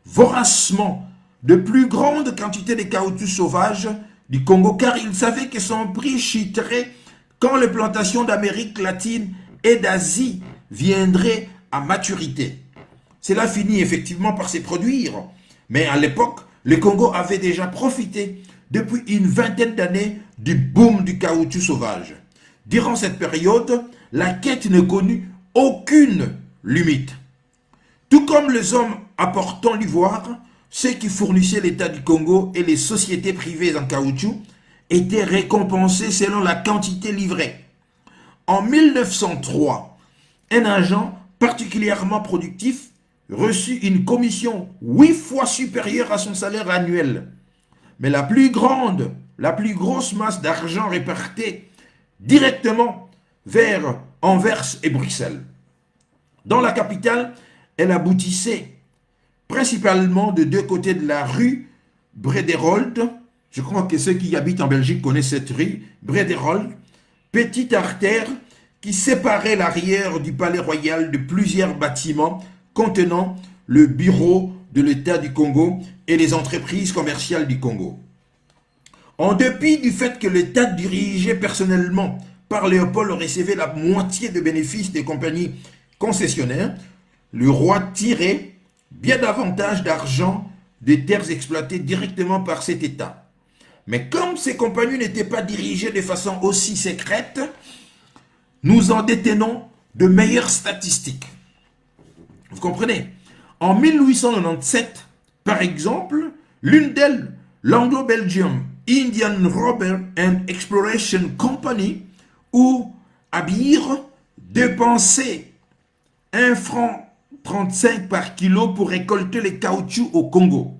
voracement de plus grandes quantités de caoutchouc sauvage du Congo car il savait que son prix chuterait quand les plantations d'Amérique latine et d'Asie viendraient à maturité. Cela finit effectivement par se produire, mais à l'époque, le Congo avait déjà profité depuis une vingtaine d'années du boom du caoutchouc sauvage. Durant cette période, la quête ne connut aucune limite. Tout comme les hommes apportant l'ivoire, ceux qui fournissaient l'État du Congo et les sociétés privées en caoutchouc étaient récompensés selon la quantité livrée. En 1903, un agent particulièrement productif reçut une commission 8 fois supérieure à son salaire annuel. Mais la plus grosse masse d'argent répartie directement vers Anvers et Bruxelles. Dans la capitale, elle aboutissait principalement de deux côtés de la rue Brederold. Je crois que ceux qui habitent en Belgique connaissent cette rue, Brederold, petite artère qui séparait l'arrière du palais royal de plusieurs bâtiments contenant le bureau de l'État du Congo et les entreprises commerciales du Congo. En dépit du fait que l'État dirigé personnellement par Léopold recevait la moitié des bénéfices des compagnies concessionnaires, le roi tirait bien davantage d'argent des terres exploitées directement par cet État. Mais comme ces compagnies n'étaient pas dirigées de façon aussi secrète, nous en détenons de meilleures statistiques. Vous comprenez? En 1897, par exemple, l'une d'elles, l'Anglo-Belgium Indian Rubber and Exploration Company, ou ABIR, dépensait 1 franc 35 par kilo pour récolter les caoutchoucs au Congo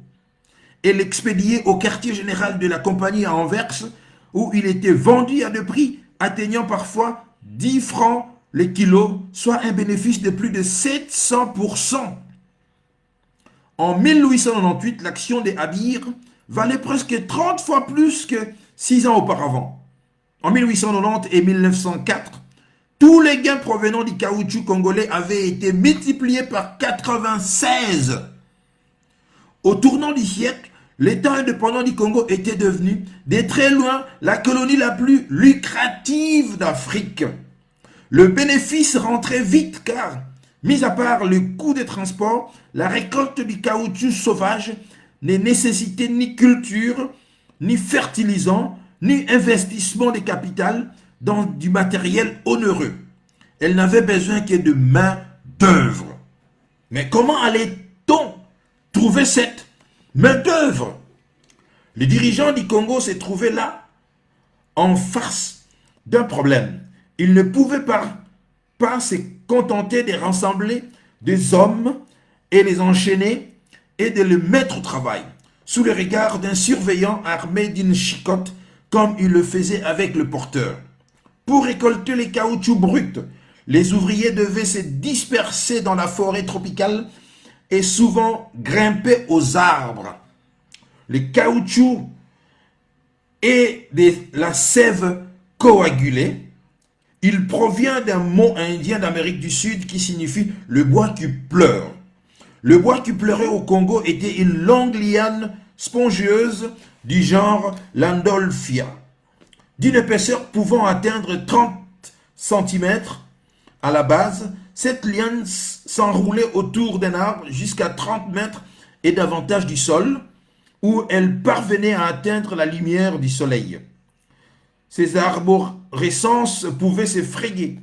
et l'expédier au quartier général de la compagnie à Anvers où il était vendu à des prix atteignant parfois 10 francs les kilos, soit un bénéfice de plus de 700%. En 1898, l'action des ABIR valait presque 30 fois plus que 6 ans auparavant. En 1890 et 1904, tous les gains provenant du caoutchouc congolais avaient été multipliés par 96. Au tournant du siècle, l'État indépendant du Congo était devenu, de très loin, la colonie la plus lucrative d'Afrique. Le bénéfice rentrait vite car, mis à part le coût des transports, la récolte du caoutchouc sauvage ne nécessitait ni culture, ni fertilisant, ni investissement de capital dans du matériel onéreux. Elle n'avait besoin que de main-d'œuvre. Mais comment allait-on trouver cette main-d'œuvre? Les dirigeants du Congo se trouvaient là en face d'un problème. Ils ne pouvaient pas se contenter de rassembler des hommes et les enchaîner et de les mettre au travail, sous le regard d'un surveillant armé d'une chicotte, comme il le faisait avec le porteur. Pour récolter les caoutchoucs bruts, les ouvriers devaient se disperser dans la forêt tropicale et souvent grimper aux arbres. Les caoutchoucs et de la sève coagulée, il provient d'un mot indien d'Amérique du Sud qui signifie le bois qui pleure. Le bois qui pleurait au Congo était une longue liane spongieuse du genre Landolphia, d'une épaisseur pouvant atteindre 30 cm à la base. Cette liane s'enroulait autour d'un arbre jusqu'à 30 mètres et davantage du sol, où elle parvenait à atteindre la lumière du soleil. Ces arborescences pouvaient se frayer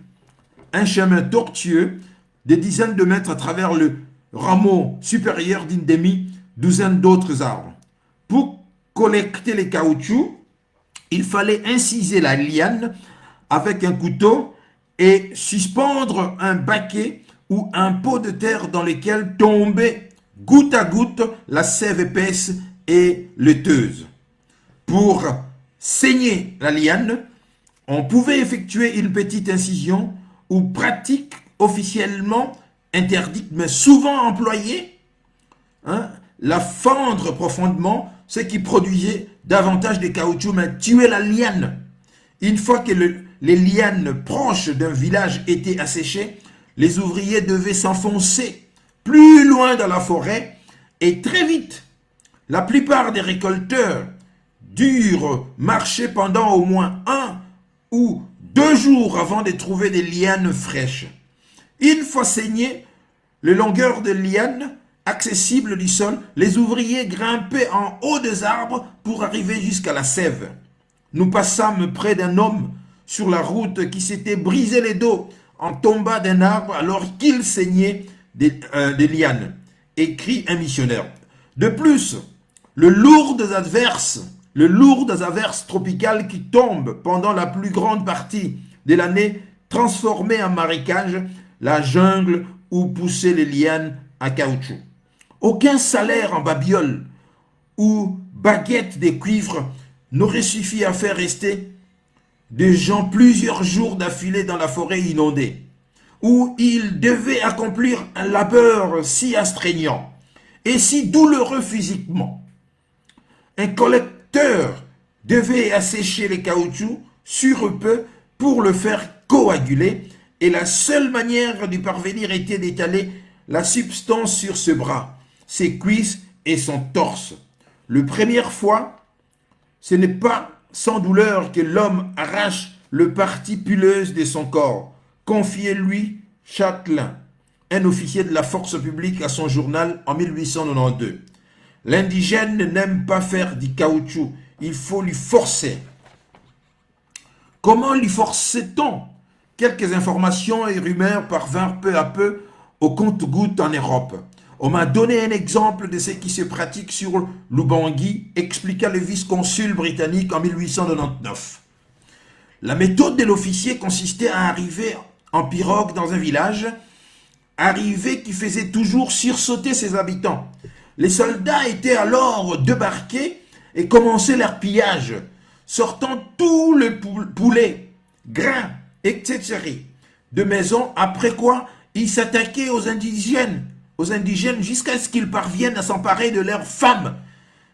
un chemin tortueux de dizaines de mètres à travers le rameau supérieur d'une demi-douzaine d'autres arbres. Pour collecter les caoutchoucs, il fallait inciser la liane avec un couteau et suspendre un baquet ou un pot de terre dans lequel tombait goutte à goutte la sève épaisse et laiteuse. Pour saigner la liane, on pouvait effectuer une petite incision ou pratique officiellement interdite mais souvent employée, la fendre profondément, ce qui produisait davantage de caoutchouc mais tuait la liane. Une fois que les lianes proches d'un village étaient asséchées, les ouvriers devaient s'enfoncer plus loin dans la forêt et très vite. La plupart des récolteurs durent marcher pendant au moins 1 ou 2 jours avant de trouver des lianes fraîches. Une fois saignées, les longueurs de lianes accessibles du sol, les ouvriers grimpaient en haut des arbres pour arriver jusqu'à la sève. Nous passâmes près d'un homme sur la route qui s'était brisé les dos en tombant d'un arbre alors qu'il saignait des lianes, écrit un missionnaire. De plus, les lourdes averses tropicales qui tombent pendant la plus grande partie de l'année transformaient en marécage la jungle où poussaient les lianes à caoutchouc. Aucun salaire en babiole ou baguette de cuivre n'aurait suffi à faire rester des gens plusieurs jours d'affilée dans la forêt inondée, où ils devaient accomplir un labeur si astreignant et si douloureux physiquement. Un collecteur devait assécher les caoutchoucs sur peu pour le faire coaguler, et la seule manière d'y parvenir était d'étaler la substance sur ses bras, ses cuisses et son torse. La première fois, ce n'est pas sans douleur que l'homme arrache le partie pileuse de son corps. Confiez-lui Châtelain, un officier de la force publique, à son journal en 1892. L'indigène n'aime pas faire du caoutchouc, il faut lui forcer. Comment lui forçait-on? Quelques informations et rumeurs parvinrent peu à peu au compte-gouttes en Europe. On m'a donné un exemple de ce qui se pratique sur l'Ubangui, expliqua le vice-consul britannique en 1899. La méthode de l'officier consistait à arriver en pirogue dans un village, arrivée qui faisait toujours sursauter ses habitants. Les soldats étaient alors débarqués et commençaient leur pillage, sortant tous les poulets, grains, etc. de maison, après quoi ils s'attaquaient aux indigènes jusqu'à ce qu'ils parviennent à s'emparer de leurs femmes.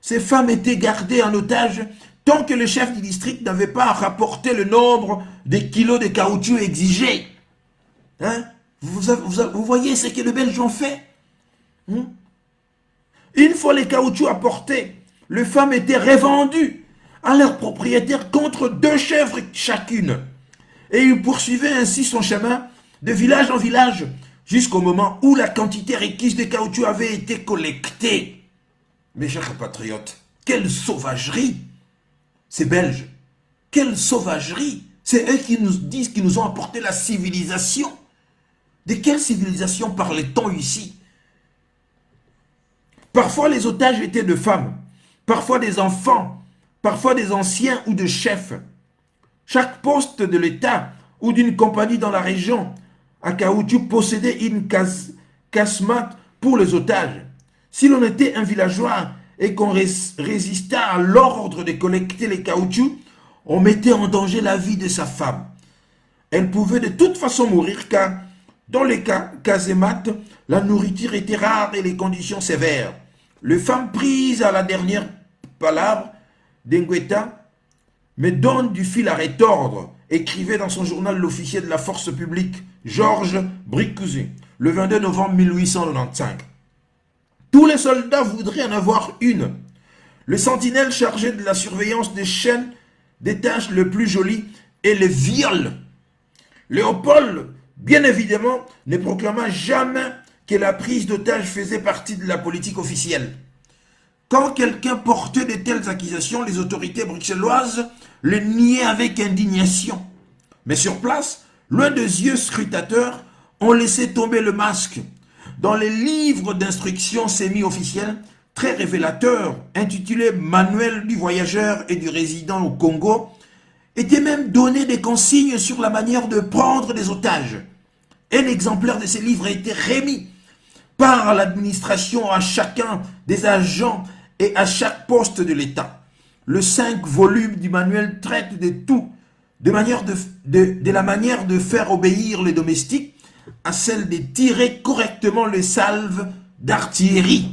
Ces femmes étaient gardées en otage tant que le chef du district n'avait pas rapporté le nombre de kilos de caoutchouc exigés. Vous voyez ce que les Belges ont fait? Une fois les caoutchoucs apportés, les femmes étaient revendues à leurs propriétaires contre 2 chèvres chacune. Et il poursuivait ainsi son chemin de village en village jusqu'au moment où la quantité requise de caoutchouc avait été collectée. Mes chers compatriotes, quelle sauvagerie! Ces Belges, quelle sauvagerie! C'est eux qui nous disent qu'ils nous ont apporté la civilisation. De quelle civilisation parlait-on ici? Parfois les otages étaient de femmes, parfois des enfants, parfois des anciens ou des chefs. Chaque poste de l'État ou d'une compagnie dans la région à caoutchouc possédait une casemate pour les otages. Si l'on était un villageois et qu'on résista à l'ordre de collecter les caoutchoucs, on mettait en danger la vie de sa femme. Elle pouvait de toute façon mourir car, dans les casemates, la nourriture était rare et les conditions sévères. Les femmes prises à la dernière palabre d'Engueta mais donne du fil à retordre, écrivait dans son journal l'officier de la force publique, Georges Bricousy, le 22 novembre 1895. Tous les soldats voudraient en avoir une. Le sentinelle chargé de la surveillance des chaînes détache le plus joli et le viole. Léopold, bien évidemment, ne proclama jamais que la prise d'otage faisait partie de la politique officielle. Quand quelqu'un portait de telles accusations, les autorités bruxelloises le niaient avec indignation. Mais sur place, loin des yeux scrutateurs, on laissait tomber le masque. Dans les livres d'instructions semi-officiels, très révélateurs, intitulés Manuel du voyageur et du résident au Congo, étaient même données des consignes sur la manière de prendre des otages. Un exemplaire de ces livres a été remis par l'administration à chacun des agents et à chaque poste de l'État. Le 5 volumes du manuel traite de tout, de la manière de faire obéir les domestiques à celle de tirer correctement les salves d'artillerie.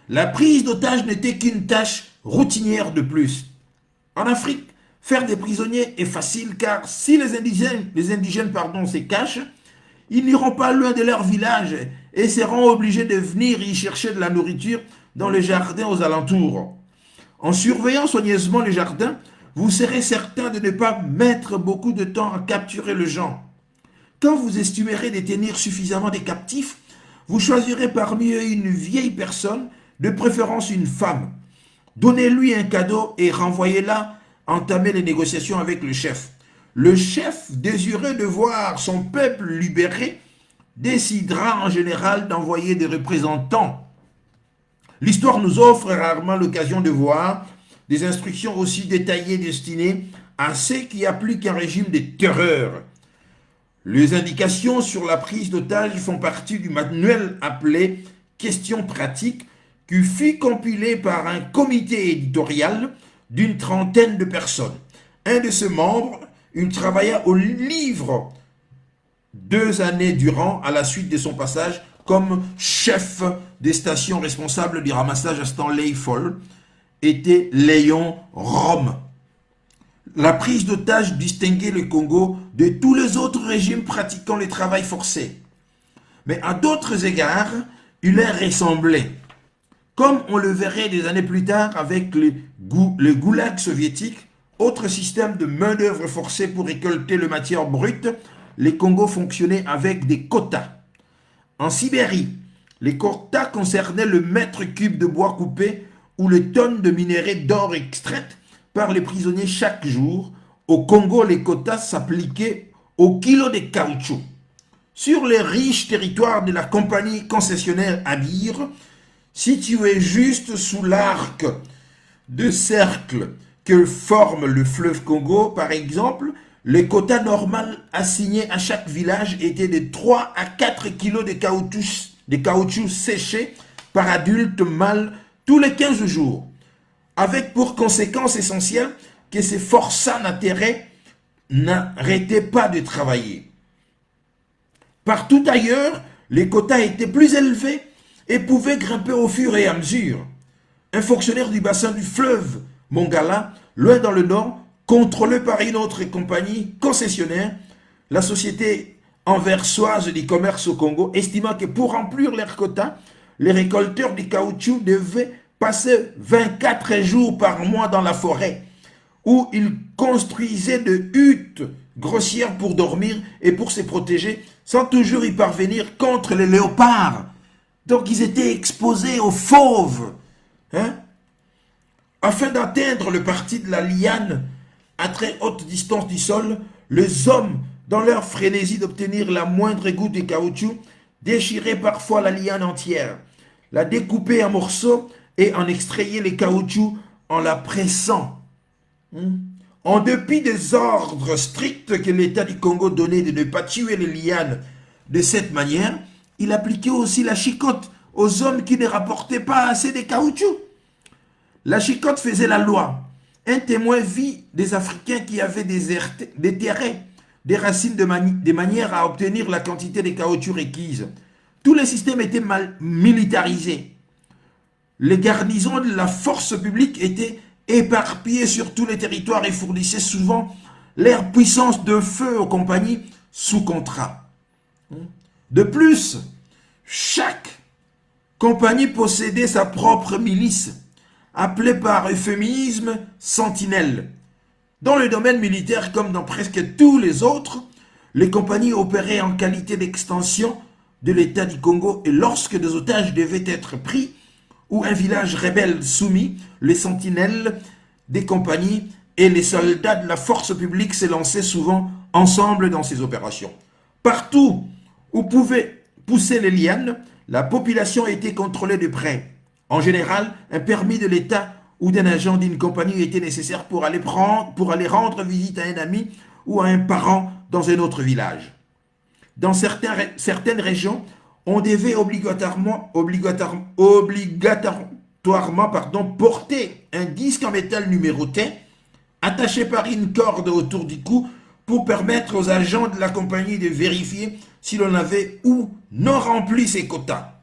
La prise d'otages n'était qu'une tâche routinière de plus. En Afrique, faire des prisonniers est facile car si les indigènes se cachent, ils n'iront pas loin de leur village et seront obligés de venir y chercher de la nourriture dans les jardins aux alentours. En surveillant soigneusement les jardins, vous serez certain de ne pas mettre beaucoup de temps à capturer le gens. Quand vous estimerez détenir suffisamment de captifs, vous choisirez parmi eux une vieille personne, de préférence une femme. Donnez-lui un cadeau et renvoyez-la entamer les négociations avec le chef. Le chef, désireux de voir son peuple libéré, décidera en général d'envoyer des représentants. L'histoire nous offre rarement l'occasion de voir des instructions aussi détaillées destinées à ceux qui appliquent un régime de terreur. Les indications sur la prise d'otages font partie du manuel appelé « Questions pratiques » qui fut compilé par un comité éditorial d'une trentaine de personnes. Un de ses membres, il travailla au livre 2 années durant à la suite de son passage comme chef des stations responsables du ramassage à Stanley Fall, était Léon Rome. La prise d'otages distinguait le Congo de tous les autres régimes pratiquant le travail forcé. Mais à d'autres égards, il leur ressemblait. Comme on le verrait des années plus tard avec le goulag soviétique, autre système de main-d'œuvre forcée pour récolter le matière brute, les Congos fonctionnaient avec des quotas. En Sibérie, les quotas concernaient le mètre cube de bois coupé ou les tonnes de minerais d'or extraites par les prisonniers chaque jour. Au Congo, les quotas s'appliquaient au kilo de caoutchouc. Sur les riches territoires de la compagnie concessionnaire Abir, situé juste sous l'arc de cercle que forme le fleuve Congo, par exemple, les quotas normal assignés à chaque village étaient de 3 à 4 kilos de caoutchouc séché par adulte mâle tous les 15 jours, avec pour conséquence essentielle que ces forçats n'arrêtaient pas de travailler. Partout ailleurs, les quotas étaient plus élevés et pouvaient grimper au fur et à mesure. Un fonctionnaire du bassin du fleuve Mongala, loin dans le nord, contrôlé par une autre compagnie concessionnaire, la société anversoise du commerce au Congo, estimant que pour remplir leurs quotas, les récolteurs du caoutchouc devaient passer 24 jours par mois dans la forêt, où ils construisaient de huttes grossières pour dormir et pour se protéger, sans toujours y parvenir contre les léopards. Donc ils étaient exposés aux fauves. Afin d'atteindre le parti de la liane à très haute distance du sol, les hommes, dans leur frénésie d'obtenir la moindre goutte de caoutchouc, déchiraient parfois la liane entière, la découpaient en morceaux et en extrayaient les caoutchoucs en la pressant. En dépit des ordres stricts que l'État du Congo donnait de ne pas tuer les lianes de cette manière, il appliquait aussi la chicotte aux hommes qui ne rapportaient pas assez de caoutchouc. La chicotte faisait la loi. Un témoin vit des Africains qui avaient déterré des racines de manière à obtenir la quantité de caoutchouc requise. Tous les systèmes étaient militarisés. Les garnisons de la force publique étaient éparpillées sur tous les territoires et fournissaient souvent leur puissance de feu aux compagnies sous contrat. De plus, chaque compagnie possédait sa propre milice, appelée par euphémisme sentinelle. Dans le domaine militaire, comme dans presque tous les autres, les compagnies opéraient en qualité d'extension de l'État du Congo et lorsque des otages devaient être pris ou un village rebelle soumis, les sentinelles des compagnies et les soldats de la force publique s'élançaient souvent ensemble dans ces opérations. Partout où pouvaient pousser les lianes, la population était contrôlée de près. En général, un permis de l'État ou d'un agent d'une compagnie était nécessaire pour aller rendre visite à un ami ou à un parent dans un autre village. Dans certaines régions, on devait obligatoirement porter un disque en métal numéroté attaché par une corde autour du cou pour permettre aux agents de la compagnie de vérifier si l'on avait ou non rempli ses quotas.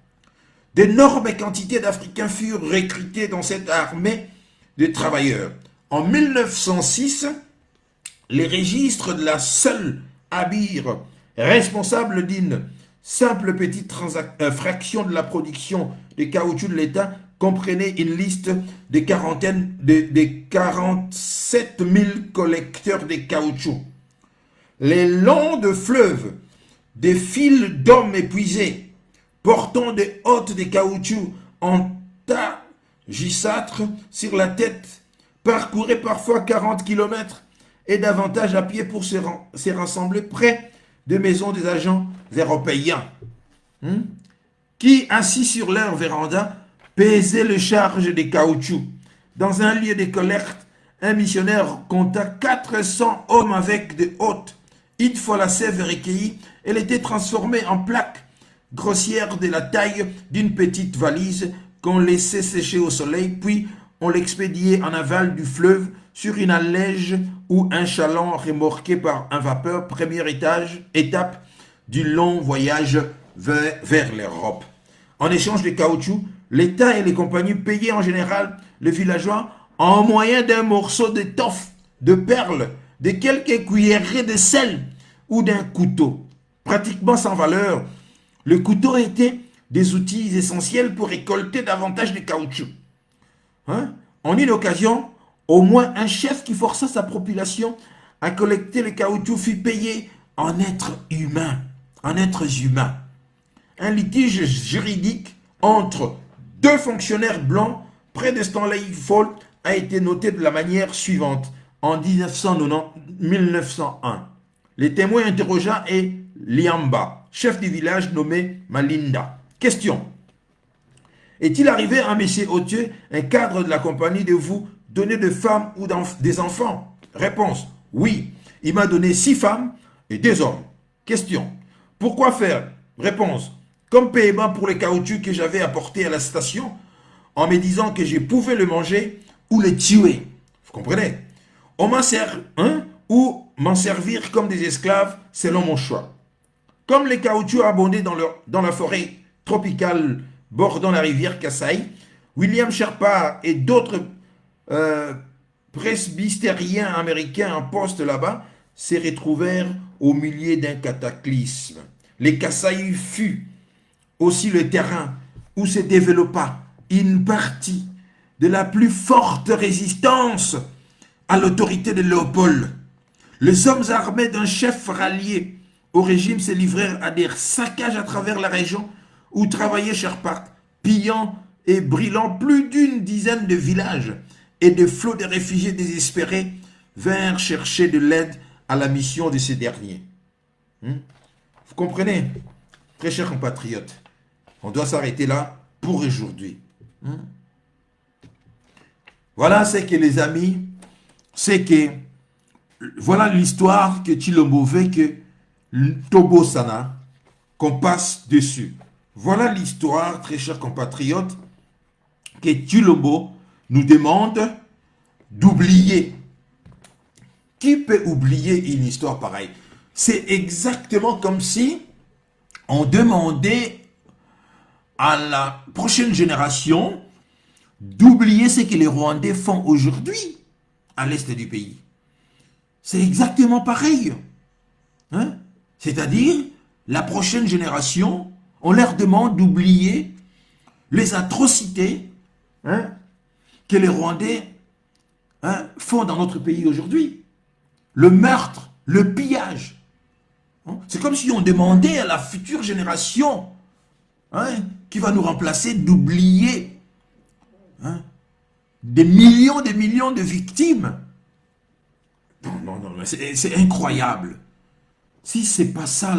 D'énormes quantités d'Africains furent recrutés dans cette armée de travailleurs. En 1906, les registres de la seule Abir, responsable d'une simple petite fraction de la production de caoutchouc de l'État, comprenait une liste de 47 000 collecteurs de caoutchouc. Les longs de fleuves, des fils d'hommes épuisés, portant des hôtes de caoutchouc en tas gisâtres sur la tête, parcouraient parfois 40 km et davantage à pied pour se rassembler près des maisons des agents européens, qui, assis sur leur véranda, pesaient les charges de caoutchouc. Dans un lieu de collecte, un missionnaire compta 400 hommes avec des hôtes. Une fois la sève recueillie, elle était transformée en plaques grossières de la taille d'une petite valise qu'on laissait sécher au soleil, puis on l'expédiait en aval du fleuve sur une allège ou un chaland remorqué par un vapeur, première étape du long voyage vers l'Europe. En échange de caoutchouc, l'État et les compagnies payaient en général les villageois en moyen d'un morceau d'étoffe, de perles, de quelques cuillerées de sel ou d'un couteau. Pratiquement sans valeur, le couteau était des outils essentiels pour récolter davantage de caoutchouc. En une occasion, au moins un chef qui força sa population à collecter le caoutchouc fut payé en êtres humains. Un litige juridique entre deux fonctionnaires blancs près de Stanley Fall a été noté de la manière suivante en 1901. Les témoins interrogea et Liamba, chef du village nommé Malinda. Question. Est-il arrivé à M. Othieu, un cadre de la compagnie, de vous donner des femmes ou des enfants? Réponse. Oui, il m'a donné 6 femmes et 2 hommes. Question. Pourquoi faire? Réponse. Comme paiement pour les caoutchoucs que j'avais apportés à la station, en me disant que je pouvais le manger ou le tuer. Vous comprenez? On m'en sert ou m'en servir comme des esclaves selon mon choix. Comme les caoutchoucs abondaient dans la forêt tropicale bordant la rivière Kasaï, William Sherpa et d'autres presbytériens américains en poste là-bas se retrouvèrent au milieu d'un cataclysme. Les Kasaï fut aussi le terrain où se développa une partie de la plus forte résistance à l'autorité de Léopold. Les hommes armés d'un chef rallié au régime se livrèrent à des saccages à travers la région où travaillait Sherpa, pillant et brûlant plus d'une dizaine de villages, et des flots de réfugiés désespérés vinrent chercher de l'aide à la mission de ces derniers. Vous comprenez, très chers compatriotes, on doit s'arrêter là pour aujourd'hui. Voilà ce que les amis, c'est que, voilà l'histoire que Tshilombo veut que Tobo Sana, qu'on passe dessus. Voilà l'histoire, très chers compatriotes, que Tshilombo nous demande d'oublier. Qui peut oublier une histoire pareille? C'est exactement comme si on demandait à la prochaine génération d'oublier ce que les Rwandais font aujourd'hui à l'est du pays. C'est exactement pareil. C'est-à-dire, la prochaine génération, on leur demande d'oublier les atrocités que les Rwandais font dans notre pays aujourd'hui. Le meurtre, le pillage. C'est comme si on demandait à la future génération qui va nous remplacer d'oublier des millions de victimes. Non, c'est incroyable. Si c'est pas ça,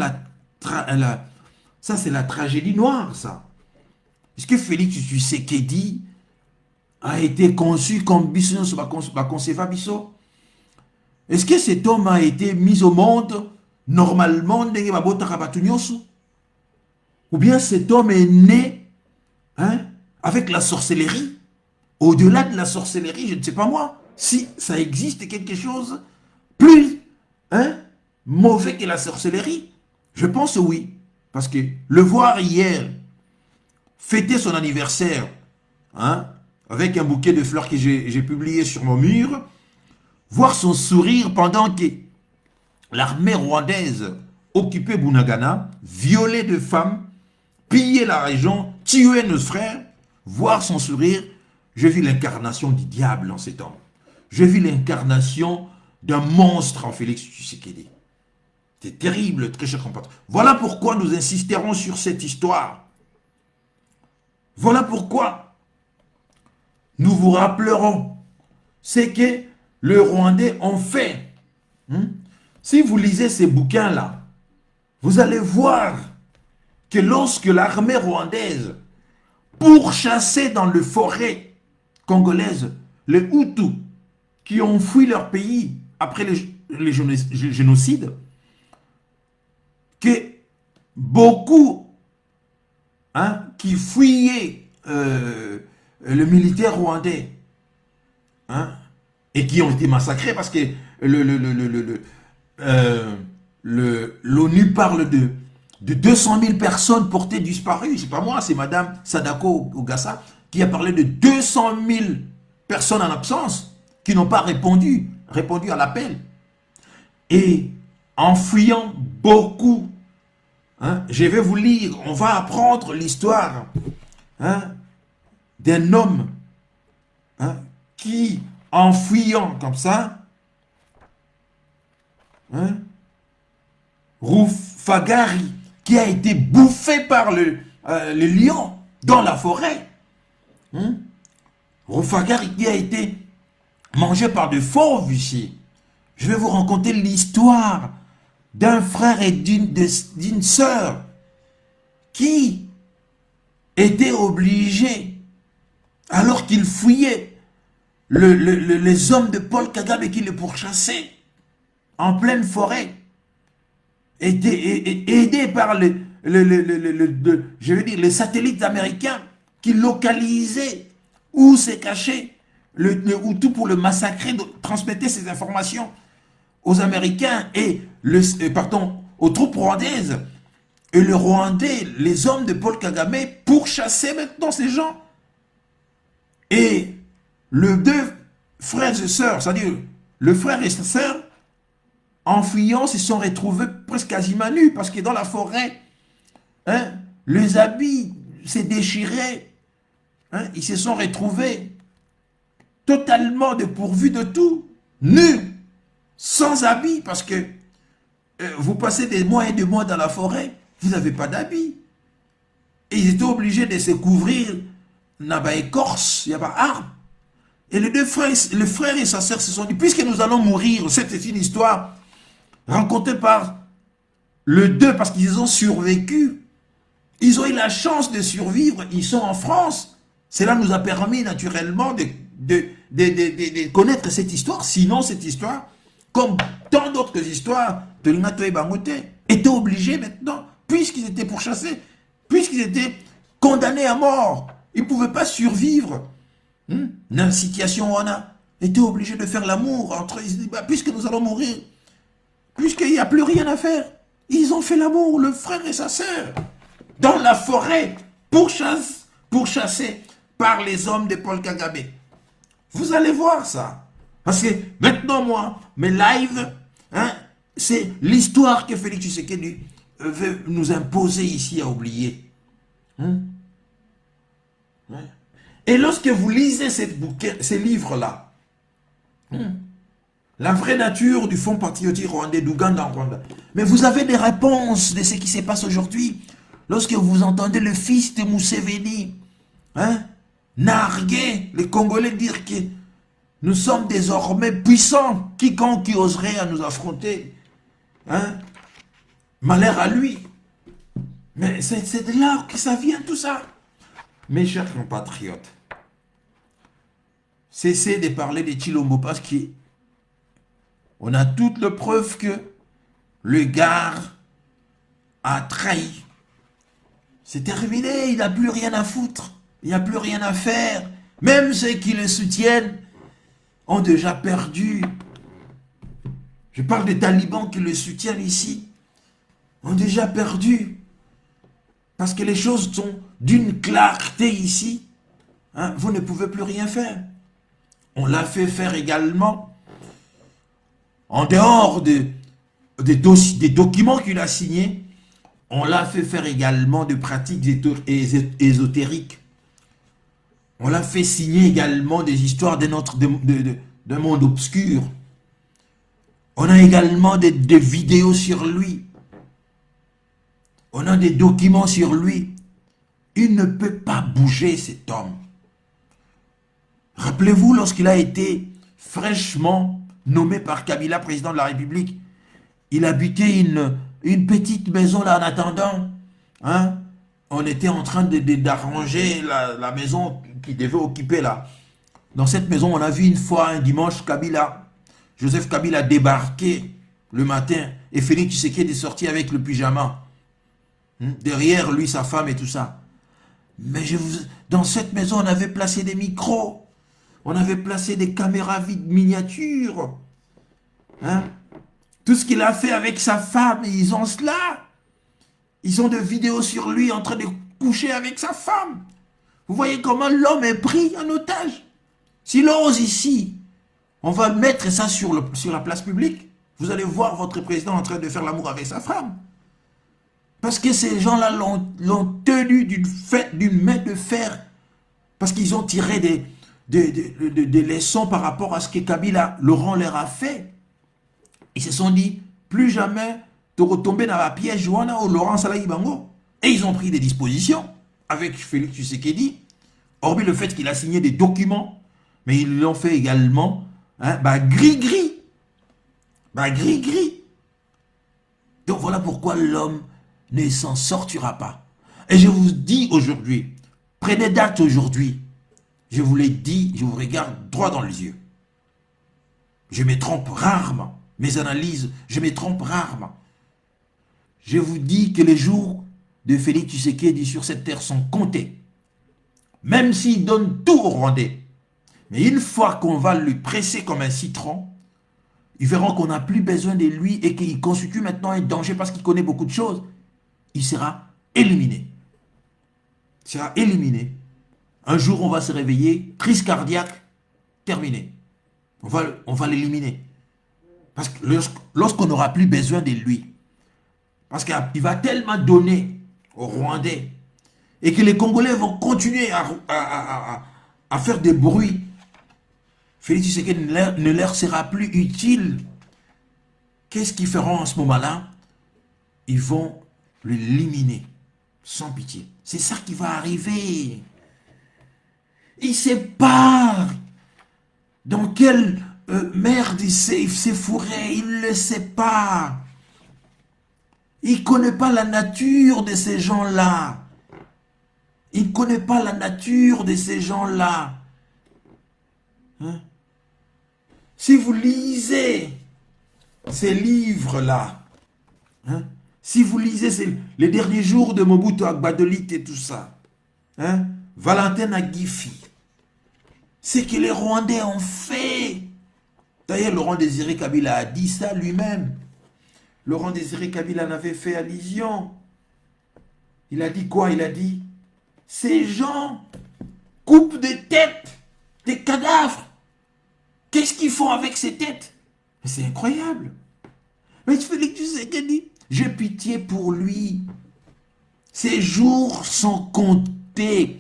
ça c'est la tragédie noire, ça. Est-ce que Félix Tshisekedi a été conçu comme Bissot? Est-ce que cet homme a été mis au monde normalement, ou bien cet homme est né, hein, avec la sorcellerie. Au-delà de la sorcellerie, je ne sais pas moi, si ça existe quelque chose plus, hein, mauvais que la sorcellerie. Je pense oui. Parce que le voir hier fêter son anniversaire, hein, avec un bouquet de fleurs que j'ai publié sur mon mur, voir son sourire pendant que l'armée rwandaise occupait Bunagana, violait de femmes, pillait la région, tuait nos frères, voir son sourire, je vis l'incarnation du diable en cet homme. Je vis l'incarnation d'un monstre en Félix Tshisekedi. C'est terrible, très cher compatriote. Voilà pourquoi nous insisterons sur cette histoire. Voilà pourquoi nous vous rappellerons ce que les Rwandais ont fait. Si vous lisez ces bouquins-là, vous allez voir que lorsque l'armée rwandaise pourchassait dans les forêts congolaises les Hutus qui ont fui leur pays après les génocides, que beaucoup, hein, qui fuyaient le militaire rwandais, hein, et qui ont été massacrés parce que l'ONU parle de 200 000 personnes portées disparues. C'est pas moi, c'est Madame Sadako Ogassa qui a parlé de 200 000 personnes en absence qui n'ont pas répondu à l'appel. Et en fuyant beaucoup, hein, je vais vous lire, on va apprendre l'histoire, hein, d'un homme, hein, qui, en fuyant comme ça, hein, Rufagari, qui a été bouffé par le lion dans la forêt. Rufagari qui a été mangé par de fauves ici. Je vais vous raconter l'histoire d'un frère et d'une sœur qui étaient obligés, alors qu'ils fuyaient, les hommes de Paul Kagame qui les pourchassaient en pleine forêt, étaient aidés par je veux dire, les satellites américains qui localisaient où se cachait le Hutu pour le massacrer, transmettaient ces informations aux Américains et aux troupes rwandaises. Et le Rwandais, les hommes de Paul Kagame, pourchassaient maintenant ces gens. Et les deux frères et sœurs, c'est-à-dire le frère et sa sœur, en fuyant, se sont retrouvés presque quasiment nus, parce que dans la forêt, hein, les habits s'est déchirés, hein, ils se sont retrouvés totalement dépourvus de tout, nus, sans habits, parce que vous passez des mois et des mois dans la forêt, vous n'avez pas d'habits. Et ils étaient obligés de se couvrir, il n'y a pas écorce, il n'y a pas arbre. Et les deux frères, le frère et sa sœur se sont dit, puisque nous allons mourir, c'est une histoire rencontrée par les deux, parce qu'ils ont survécu. Ils ont eu la chance de survivre, ils sont en France. Cela nous a permis naturellement de connaître cette histoire. Sinon, cette histoire, comme tant d'autres histoires de l'Inato et Bangote, étaient obligés maintenant, puisqu'ils étaient pourchassés, puisqu'ils étaient condamnés à mort. Ils ne pouvaient pas survivre. Dans la situation où on a été obligé de faire l'amour entre eux. Ils se disent, bah, puisque nous allons mourir, puisqu'il n'y a plus rien à faire, ils ont fait l'amour, le frère et sa sœur, dans la forêt, pourchassés par les hommes de Paul Kagame. Vous allez voir ça. Parce que maintenant, moi, mes lives, hein, c'est l'histoire que Félix Tshisekedi veut nous imposer ici à oublier. Ouais. Et lorsque vous lisez ces livres-là, la vraie nature du Fonds patriotique rwandais d'Ouganda en Rwanda, mais vous avez des réponses de ce qui se passe aujourd'hui. Lorsque vous entendez le fils de Museveni, hein, narguer les Congolais, dire que nous sommes désormais puissants, quiconque qui oserait à nous affronter, hein, malheur à lui. Mais c'est de là que ça vient tout ça. Mes chers compatriotes, cessez de parler de Tshilombo parce qu'on a toutes les preuves que le gars a trahi. C'est terminé, il n'a plus rien à foutre. Il n'y a plus rien à faire. Même ceux qui le soutiennent ont déjà perdu. Je parle des talibans qui le soutiennent ici. Ont déjà perdu. Parce que les choses sont d'une clarté ici. Hein, vous ne pouvez plus rien faire. On l'a fait faire également, en dehors des documents qu'il a signés, on l'a fait faire également de pratiques ésotériques. On l'a fait signer également des histoires d'un monde obscur. On a également des vidéos sur lui. On a des documents sur lui. Il ne peut pas bouger, cet homme. Rappelez-vous, lorsqu'il a été fraîchement nommé par Kabila président de la République, il habitait une petite maison là en attendant. Hein? On était en train d'arranger la maison qu'il devait occuper là. Dans cette maison, on a vu une fois un dimanche Joseph Kabila débarquer le matin et Félix Tshisekedi est sorti avec le pyjama. Derrière lui, sa femme et tout ça. Mais dans cette maison, on avait placé des micros. On avait placé des caméras miniatures. Hein? Tout ce qu'il a fait avec sa femme, ils ont cela. Ils ont des vidéos sur lui en train de coucher avec sa femme. Vous voyez comment l'homme est pris en otage. S'il ose ici, on va mettre ça sur la place publique. Vous allez voir votre président en train de faire l'amour avec sa femme. Parce que ces gens-là l'ont tenu d'une main de fer. Parce qu'ils ont tiré des leçons par rapport à ce que Kabila, Laurent leur a fait. Ils se sont dit, plus jamais de retomber dans la piège ou Laurent Salahi Bango. Et ils ont pris des dispositions avec Félix Tshisekedi, hormis le fait qu'il a signé des documents, mais ils l'ont fait également, hein, gris-gris. Gris-gris. Donc voilà pourquoi l'homme ne s'en sortira pas. Et je vous dis aujourd'hui, prenez date aujourd'hui. Je vous l'ai dit, je vous regarde droit dans les yeux. Je me trompe rarement. Mes analyses, je me trompe rarement. Je vous dis que les jours de Félix Tshisekedi sur cette terre sont comptés. Même s'il donne tout aux Rwandais. Mais une fois qu'on va le presser comme un citron, ils verront qu'on n'a plus besoin de lui et qu'il constitue maintenant un danger parce qu'il connaît beaucoup de choses. Il sera éliminé. Il sera éliminé. Un jour, on va se réveiller, crise cardiaque, terminé. On va l'éliminer. Parce que lorsqu'on n'aura plus besoin de lui, parce qu'il va tellement donner aux Rwandais, et que les Congolais vont continuer à faire des bruits, Félix Tshisekedi ne leur sera plus utile. Qu'est-ce qu'ils feront en ce moment-là? Ils vont l'éliminer, sans pitié. C'est ça qui va arriver. Il ne sait pas dans quelle merde il s'est fourré. Il ne le sait pas. Il ne connaît pas la nature de ces gens-là. Il ne connaît pas la nature de ces gens-là. Hein? Si vous lisez ces livres-là, hein, si vous lisez les derniers jours de Mobutu Agbadolit et tout ça, hein, Valentin Agifi, c'est que les Rwandais ont fait. D'ailleurs, Laurent Désiré Kabila a dit ça lui-même. Laurent Désiré Kabila en avait fait allusion. Il a dit quoi? Il a dit, ces gens coupent des têtes, des cadavres. Qu'est-ce qu'ils font avec ces têtes? C'est incroyable. Mais Félix Tshisekedi, j'ai pitié pour lui. Ses jours sont comptés.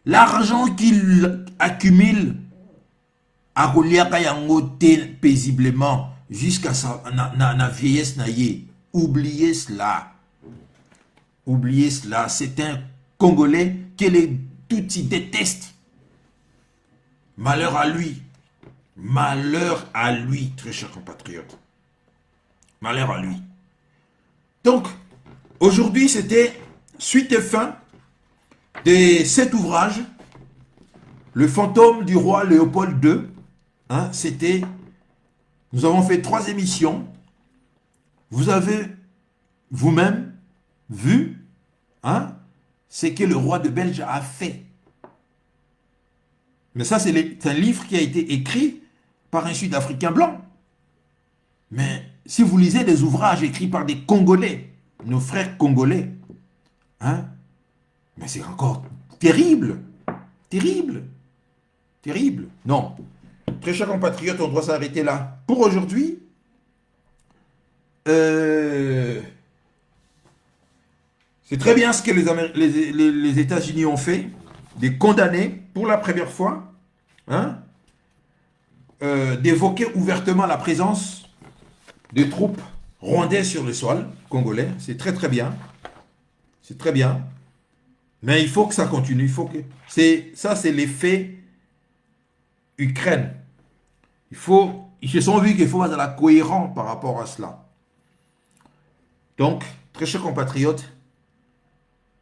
L'argent qu'il accumule à paisiblement jusqu'à sa vieillesse naïe. Oubliez cela. Oubliez cela. C'est un Congolais que les Tutsis détestent. Malheur à lui. Malheur à lui, très cher compatriote. Malheur à lui. Donc, aujourd'hui, c'était suite et fin de cet ouvrage, Le fantôme du roi Léopold II. Hein, c'était, nous avons fait 3 émissions. Vous avez vous-même vu hein, ce que le roi de Belge a fait. Mais ça, c'est un livre qui a été écrit par un Sud-Africain blanc. Mais si vous lisez des ouvrages écrits par des Congolais, nos frères congolais, hein, mais c'est encore terrible, terrible, terrible. Non, très chers compatriotes, on doit s'arrêter là. Pour aujourd'hui, c'est très bien ce que les États-Unis ont fait, de condamner pour la première fois, hein, d'évoquer ouvertement la présence de troupes rwandaises sur le sol congolais. C'est très très bien. C'est très bien. Mais il faut que ça continue. Il faut que... Ça, c'est l'effet Ukraine. Ils se sont vus qu'il faut être cohérent par rapport à cela. Donc, très chers compatriotes,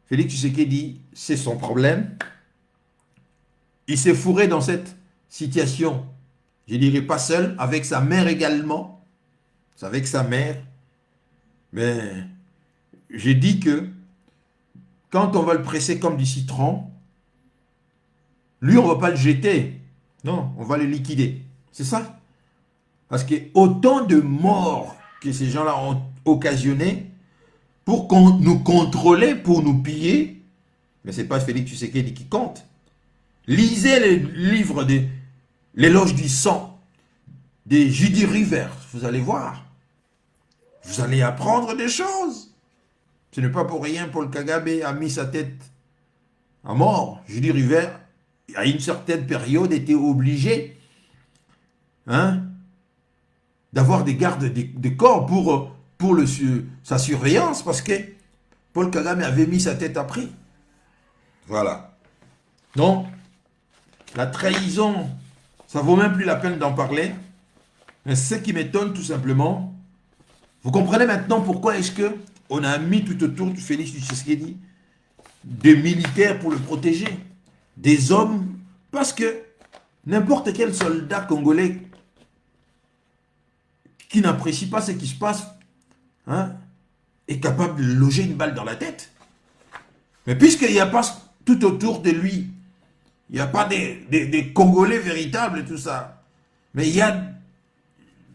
Félix Tshisekedi, c'est son problème. Il s'est fourré dans cette situation, je dirais pas seul, avec sa mère également. C'est avec sa mère. Mais j'ai dit que quand on va le presser comme du citron, lui, on ne va pas le jeter. Non, on va le liquider. C'est ça. Parce que autant de morts que ces gens-là ont occasionné pour nous contrôler, pour nous piller, mais ce n'est pas Félix Tshisekedi qui compte. Lisez les livres de l'éloge du sang de Judy Rivers, vous allez voir. Vous allez apprendre des choses. Ce n'est pas pour rien Paul Kagame a mis sa tête à mort. Judy Rivers, à une certaine période, était obligé hein, d'avoir des gardes de corps pour sa surveillance parce que Paul Kagame avait mis sa tête à prix. Voilà. Donc, la trahison, ça vaut même plus la peine d'en parler. Mais ce qui m'étonne tout simplement, vous comprenez maintenant pourquoi est-ce que on a mis tout autour de Félix Tshisekedi des militaires pour le protéger, des hommes, parce que n'importe quel soldat congolais qui n'apprécie pas ce qui se passe hein, est capable de loger une balle dans la tête. Mais puisqu'il n'y a pas tout autour de lui, il n'y a pas des Congolais véritables et tout ça, mais il y a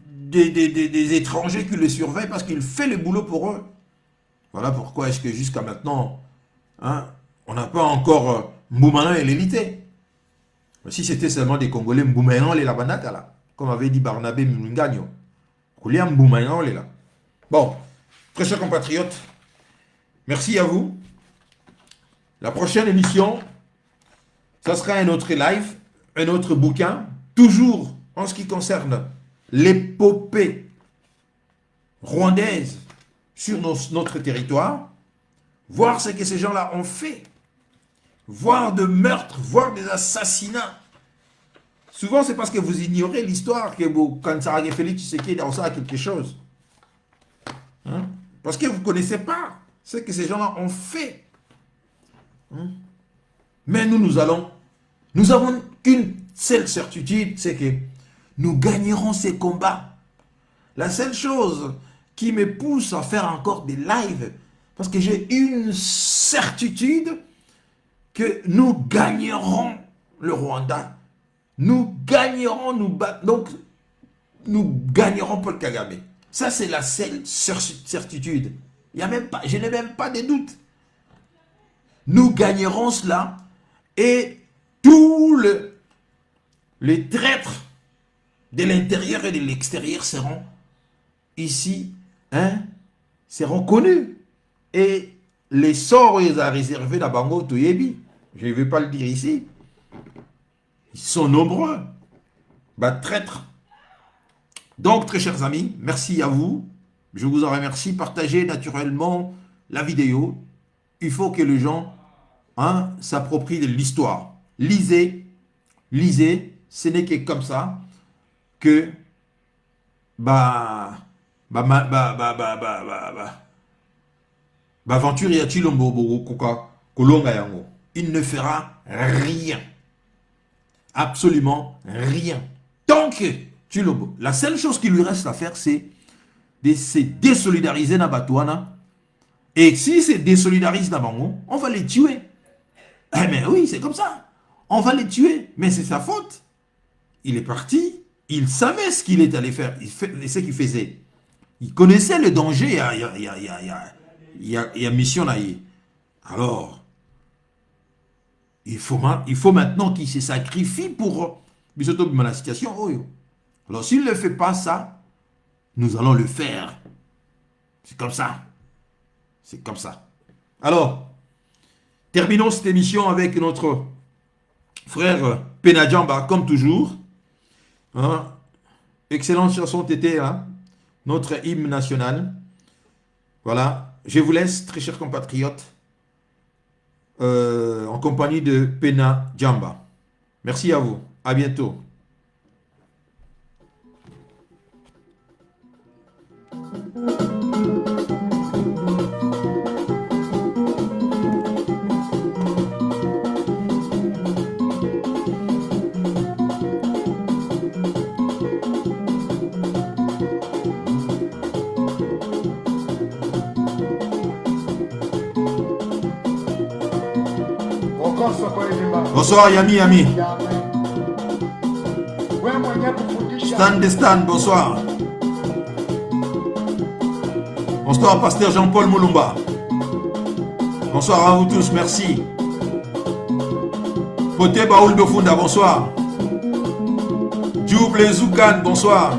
des étrangers qui le surveillent parce qu'il fait le boulot pour eux. Voilà pourquoi est-ce que jusqu'à maintenant, hein, on n'a pas encore Mboumanan et l'élité. Si c'était seulement des Congolais, Mboumanan et la Banata, là, comme avait dit Barnabé Mungagno. Mboumanan est là. Bon, très chers compatriotes, merci à vous. La prochaine émission, ça sera un autre live, un autre bouquin, toujours en ce qui concerne l'épopée rwandaise sur notre territoire, voir ce que ces gens-là ont fait, voir de meurtres, voir des assassinats. Souvent, c'est parce que vous ignorez l'histoire que quand Sarah Félix Tshisekedi dans ça quelque chose. Hein? Parce que vous ne connaissez pas ce que ces gens-là ont fait. Hein? Mais nous avons qu'une seule certitude, c'est que nous gagnerons ces combats. La seule chose qui me pousse à faire encore des lives, parce que j'ai une certitude que nous gagnerons le Rwanda. Nous gagnerons, donc nous gagnerons Paul Kagame. Ça, c'est la seule certitude. Je n'ai même pas de doute. Nous gagnerons cela et tous les traîtres de l'intérieur et de l'extérieur seront ici, hein, seront connus. Et les sorts qu'ils ont réservés dans Bango Toyebi, je ne vais pas le dire ici, ils sont nombreux. Bah, traîtres. Donc, très chers amis, merci à vous. Je vous en remercie. Partagez naturellement la vidéo. Il faut que les gens hein, s'approprient de l'histoire. Lisez, lisez. Ce n'est que comme ça que il ne fera rien. Absolument rien. Tant que la seule chose qui lui reste à faire, c'est de se désolidariser na Batouana. Et si se désolidarisent na bango, on va les tuer. Eh mais oui, c'est comme ça. On va les tuer. Mais c'est sa faute. Il est parti. Il savait ce qu'il est allé faire. Ce qu'il faisait. Il connaissait le danger. Il y a mission là. Alors, il faut maintenant qu'il se sacrifie pour la situation. Alors, s'il ne fait pas ça, nous allons le faire. C'est comme ça. C'est comme ça. Alors, terminons cette émission avec notre frère Pena Djamba, comme toujours. Hein? Excellente chanson Tété, hein? Notre hymne national. Voilà. Je vous laisse, très chers compatriotes, en compagnie de Pena Djamba. Merci à vous. À bientôt. Bonsoir Yami. Stan, bonsoir. Bonsoir Pasteur Jean-Paul Moulumba. Bonsoir à vous tous, merci. Poté Baoul Dofunda, bonsoir. Djouble Zoukan, bonsoir.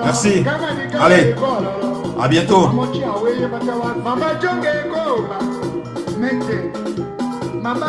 Merci. Allez, à bientôt. Mama